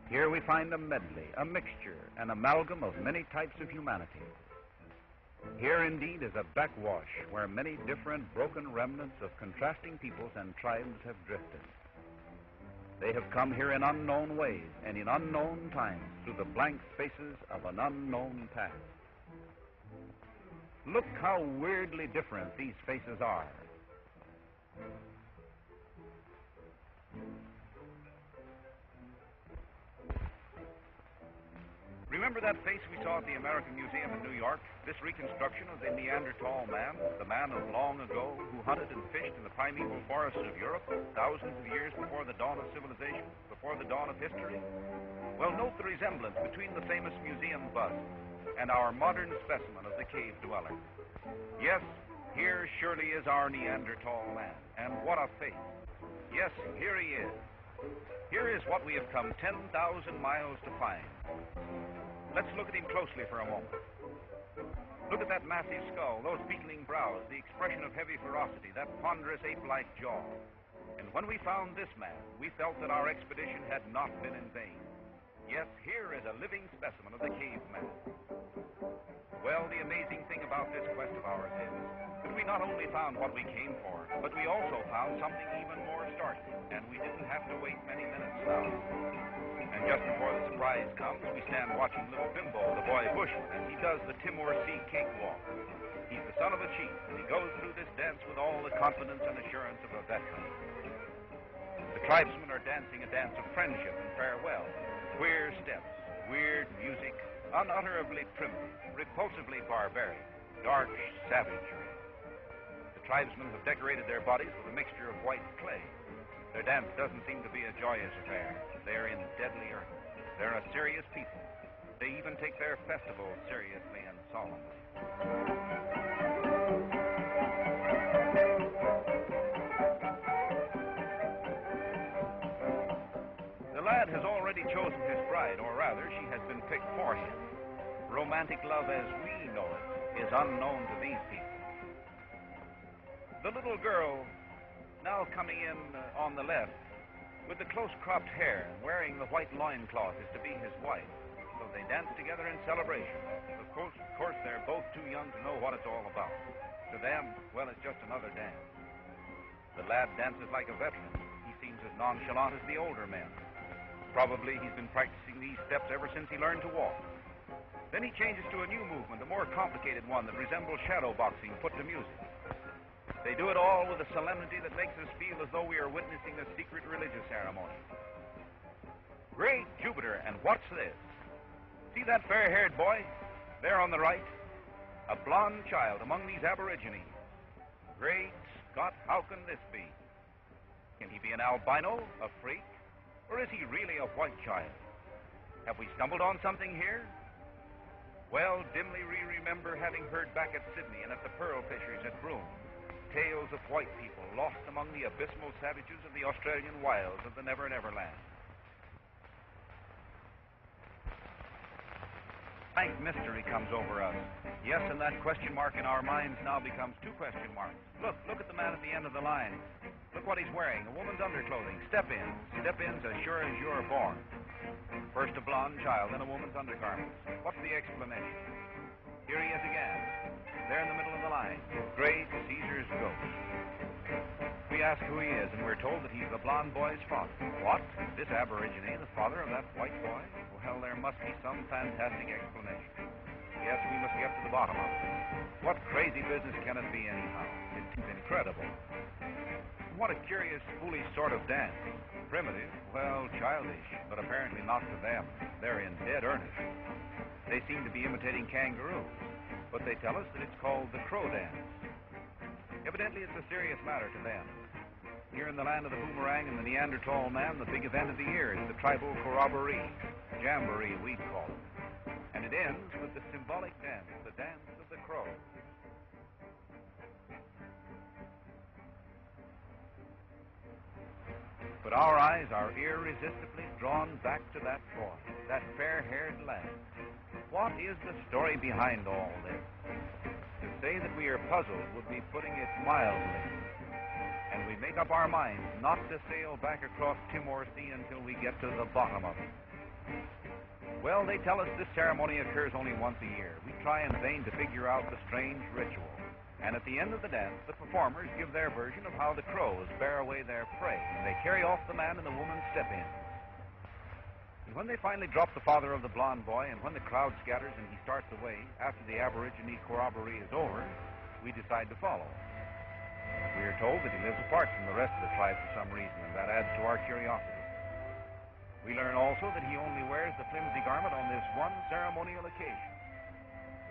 Here we find a medley, a mixture, an amalgam of many types of humanity. Here indeed is a backwash where many different broken remnants of contrasting peoples and tribes have drifted. They have come here in unknown ways and in unknown times through the blank spaces of an unknown past. Look how weirdly different these faces are. Remember that face we saw at the American Museum in New York? This reconstruction of the Neanderthal man, the man of long ago who hunted and fished in the primeval forests of Europe thousands of years before the dawn of civilization, before the dawn of history? Well, note the resemblance between the famous museum bust and our modern specimen of the cave dweller. Yes, here surely is our Neanderthal man, and what a face. Yes, here he is. Here is what we have come 10,000 miles to find. Let's look at him closely for a moment. Look at that massive skull, those beetling brows, the expression of heavy ferocity, that ponderous ape-like jaw. And when we found this man, we felt that our expedition had not been in vain. Yes, here is a living specimen of the caveman. Well, the amazing thing about this quest of ours is that we not only found what we came for, but we also found something even more startling, and we didn't have to wait many minutes now. And just before the surprise comes, we stand watching little Bimbo, the boy bushman, as he does the Timor Sea cakewalk. He's the son of a chief, and he goes through this dance with all the confidence and assurance of a veteran. The tribesmen are dancing a dance of friendship and farewell. Queer steps, weird music, unutterably primitive, repulsively barbaric, dark savagery. The tribesmen have decorated their bodies with a mixture of white clay. Their dance doesn't seem to be a joyous affair. They're in deadly earnest. They're a serious people. They even take their festival seriously and solemnly. The lad has already chosen his bride, or rather, she has been picked for him. Romantic love as we know it is unknown to these people. The little girl now coming in on the left with the close-cropped hair and wearing the white loincloth is to be his wife. So they dance together in celebration. Of course, they're both too young to know what it's all about. To them, well, it's just another dance. The lad dances like a veteran. He seems as nonchalant as the older men. Probably he's been practicing these steps ever since he learned to walk. Then he changes to a new movement, a more complicated one that resembles shadow boxing put to music. They do it all with a solemnity that makes us feel as though we are witnessing a secret religious ceremony. Great Jupiter, and what's this? See that fair-haired boy there on the right? A blonde child among these aborigines. Great Scott, how can this be? Can he be an albino, a freak, or is he really a white child? Have we stumbled on something here? Well, dimly we remember having heard back at Sydney and at the Pearl Fishers at Broome tales of white people lost among the abysmal savages of the Australian wilds of the Never Never Land. Blank mystery comes over us. Yes, and that question mark in our minds now becomes two question marks. Look at the man at the end of the line. Look what he's wearing, a woman's underclothing. Step-ins as sure as you're born. First a blonde child, then a woman's undergarments. What's the explanation? Here he is again, there in the middle of the line. Great Caesar's ghost. We ask who he is, and we're told that he's the blonde boy's father. What? This aborigine, the father of that white boy? Well, there must be some fantastic explanation. Yes, we must get to the bottom of it. What crazy business can it be anyhow? It seems incredible. What a curious, foolish sort of dance. Primitive, well, childish, but apparently not to them. They're in dead earnest. They seem to be imitating kangaroos, but they tell us that it's called the crow dance. Evidently, it's a serious matter to them. Here in the land of the boomerang and the Neanderthal man, the big event of the year is the tribal corroboree, jamboree we'd call it. And it ends with the symbolic dance, the dance of the crow. But our eyes are irresistibly drawn back to that boy, that fair-haired lad. What is the story behind all this? To say that we are puzzled would be putting it mildly. And we make up our minds not to sail back across Timor Sea until we get to the bottom of it. Well, they tell us this ceremony occurs only once a year. We try in vain to figure out the strange ritual. And at the end of the dance, the performers give their version of how the crows bear away their prey, and they carry off the man and the woman step in. And when they finally drop the father of the blond boy, and when the crowd scatters and he starts away, after the Aborigine corroboree is over, we decide to follow. We are told that he lives apart from the rest of the tribe for some reason, and that adds to our curiosity. We learn also that he only wears the flimsy garment on this one ceremonial occasion.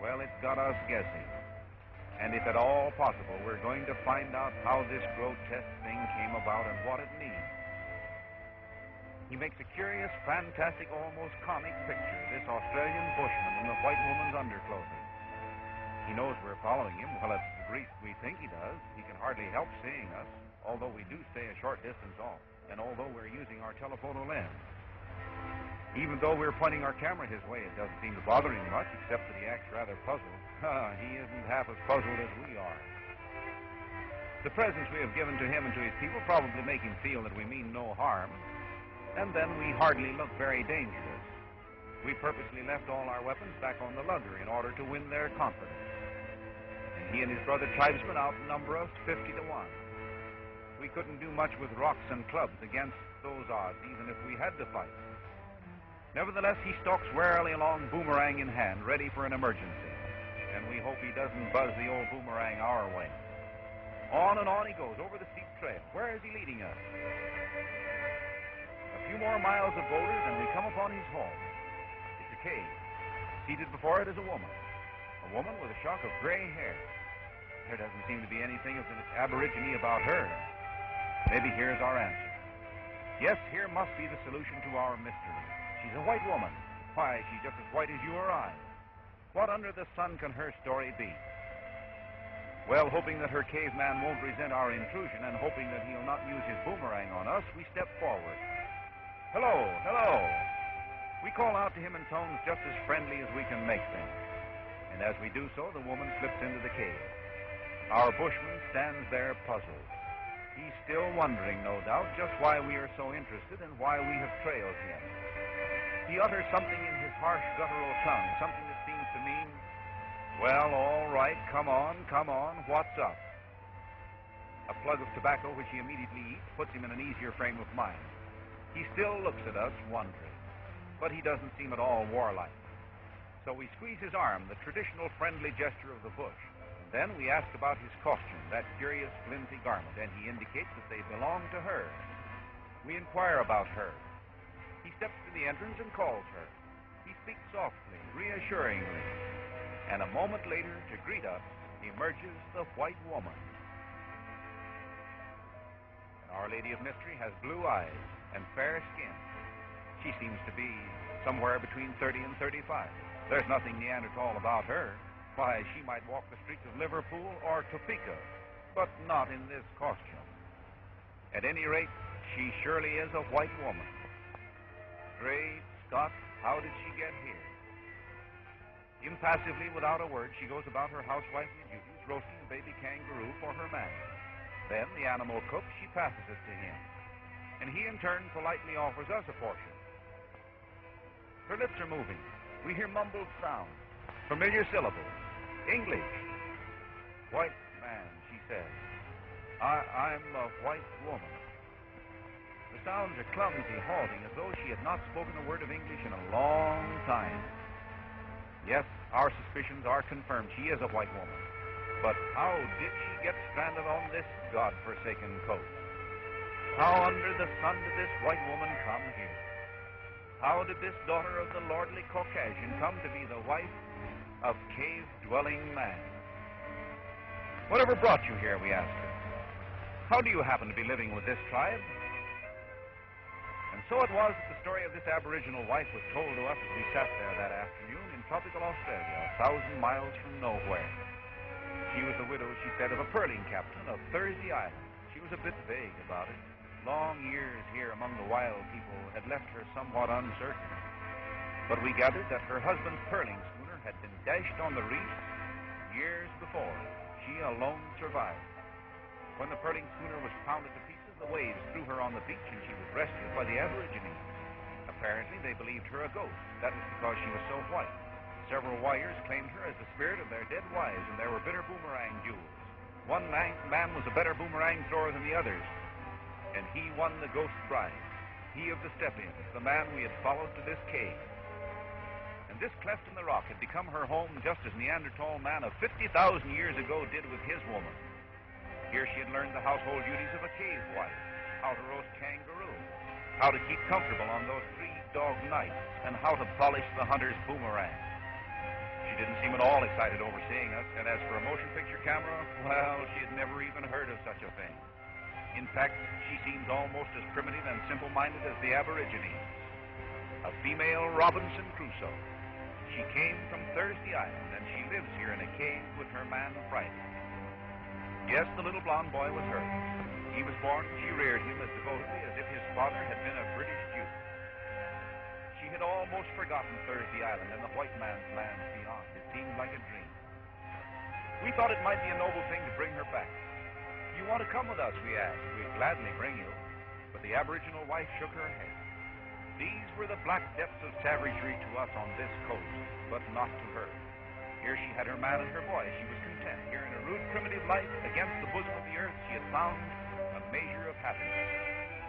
Well, it's got us guessing. And if at all possible, we're going to find out how this grotesque thing came about and what it means. He makes a curious, fantastic, almost comic picture, this Australian bushman in the white woman's underclothing. He knows we're following him. Well, at least we think he does. He can hardly help seeing us, although we do stay a short distance off, and although we're using our telephoto lens. Even though we're pointing our camera his way, it doesn't seem to bother him much, except that he acts rather puzzled. He isn't half as puzzled as we are. The presents we have given to him and to his people probably make him feel that we mean no harm, and then we hardly look very dangerous. We purposely left all our weapons back on the lugger in order to win their confidence. And he and his brother tribesmen outnumber us 50 to 1. We couldn't do much with rocks and clubs against those odds, even if we had to fight. Nevertheless, he stalks warily along, boomerang in hand, ready for an emergency. And we hope he doesn't buzz the old boomerang our way. On and on he goes, over the steep trail. Where is he leading us? A few more miles of boulders, and we come upon his home. It's a cave. Seated before it is a woman with a shock of gray hair. There doesn't seem to be anything of the Aborigine about her. Maybe here's our answer. Yes, here must be the solution to our mystery. She's a white woman. Why, she's just as white as you or I. What under the sun can her story be? Well, hoping that her caveman won't resent our intrusion and hoping that he'll not use his boomerang on us, we step forward. Hello, hello. We call out to him in tones just as friendly as we can make them. And as we do so, the woman slips into the cave. Our bushman stands there puzzled. He's still wondering, no doubt, just why we are so interested and why we have trailed him. He utters something in his harsh, guttural tongue, something that seems to mean, well, all right, come on, what's up? A plug of tobacco, which he immediately eats, puts him in an easier frame of mind. He still looks at us, wondering, but he doesn't seem at all warlike. So we squeeze his arm, the traditional friendly gesture of the bush. And then we ask about his costume, that curious, flimsy garment, and he indicates that they belong to her. We inquire about her. He steps to the entrance and calls her. He speaks softly, reassuringly. And a moment later, to greet us, emerges the white woman. And Our Lady of Mystery has blue eyes and fair skin. She seems to be somewhere between 30 and 35. There's nothing Neanderthal about her. Why, she might walk the streets of Liverpool or Topeka, but not in this costume. At any rate, she surely is a white woman. Great Scott, how did she get here? Impassively, without a word, she goes about her housewifely duties, roasting a baby kangaroo for her man. Then, the animal cook, she passes it to him. And he, in turn, politely offers us a portion. Her lips are moving. We hear mumbled sounds, familiar syllables. English. White man, she says. I'm a white woman. The sounds are clumsy, halting, as though she had not spoken a word of English in a long time. Yes, our suspicions are confirmed. She is a white woman. But how did she get stranded on this God-forsaken coast? How under the sun did this white woman come here? How did this daughter of the lordly Caucasian come to be the wife of cave-dwelling man? Whatever brought you here, we asked her. How do you happen to be living with this tribe? And so it was that the story of this Aboriginal wife was told to us as we sat there that afternoon in tropical Australia, 1,000 miles from nowhere. She was the widow, she said, of a pearling captain of Thursday Island. She was a bit vague about it. Long years here among the wild people had left her somewhat uncertain. But we gathered that her husband's pearling schooner had been dashed on the reef years before. She alone survived. When the pearling schooner was pounded to pieces, the waves threw her on the beach and she was rescued by the Aborigines. Apparently, they believed her a ghost. That was because she was so white. Several warriors claimed her as the spirit of their dead wives, and there were bitter boomerang duels. One man was a better boomerang thrower than the others, and he won the ghost prize. He of the step-ins, the man we had followed to this cave. And this cleft in the rock had become her home just as Neanderthal man of 50,000 years ago did with his woman. Here she had learned the household duties of a cave wife, how to roast kangaroo, how to keep comfortable on those 3-dog nights, and how to polish the hunter's boomerang. She didn't seem at all excited over seeing us, and as for a motion picture camera, well, she had never even heard of such a thing. In fact, she seems almost as primitive and simple-minded as the Aborigines. A female Robinson Crusoe. She came from Thursday Island, and she lives here in a cave with her man Friday. Yes, the little blonde boy was hers. He was born, she reared him as devotedly as if his father had been a British Jew. She had almost forgotten Thursday Island and the white man's lands beyond. It seemed like a dream. We thought it might be a noble thing to bring her back. You want to come with us, we asked. We'd gladly bring you. But the Aboriginal wife shook her head. These were the black depths of savagery to us on this coast, but not to her. Here she had her man and her boy. She was content. Here in a rude, primitive life, against the bosom of the earth, she had found a measure of happiness.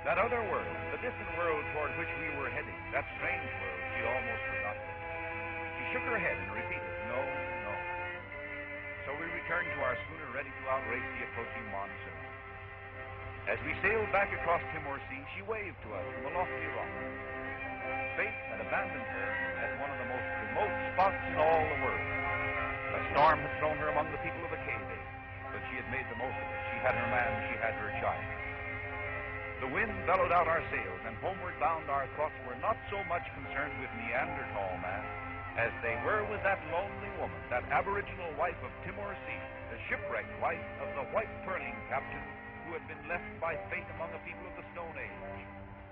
That other world, the distant world toward which we were heading, that strange world, she'd almost forgotten. She shook her head and repeated, no, no. So we returned to our schooner, ready to outrace the approaching monsoon. As we sailed back across Timor Sea, she waved to us from a lofty rock. Fate had abandoned her at one of the most remote spots in all the world. A storm had thrown her among the people of the cave age, but she had made the most of it. She had her man, she had her child. The wind bellowed out our sails, and homeward bound our thoughts were not so much concerned with Neanderthal man as they were with that lonely woman, that Aboriginal wife of Timor Sea, the shipwrecked wife of the white pearling captain who had been left by fate among the people of the Stone Age,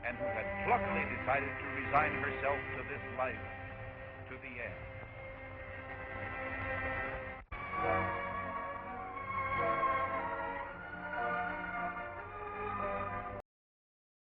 and who had pluckily decided to resign herself to this life to the end.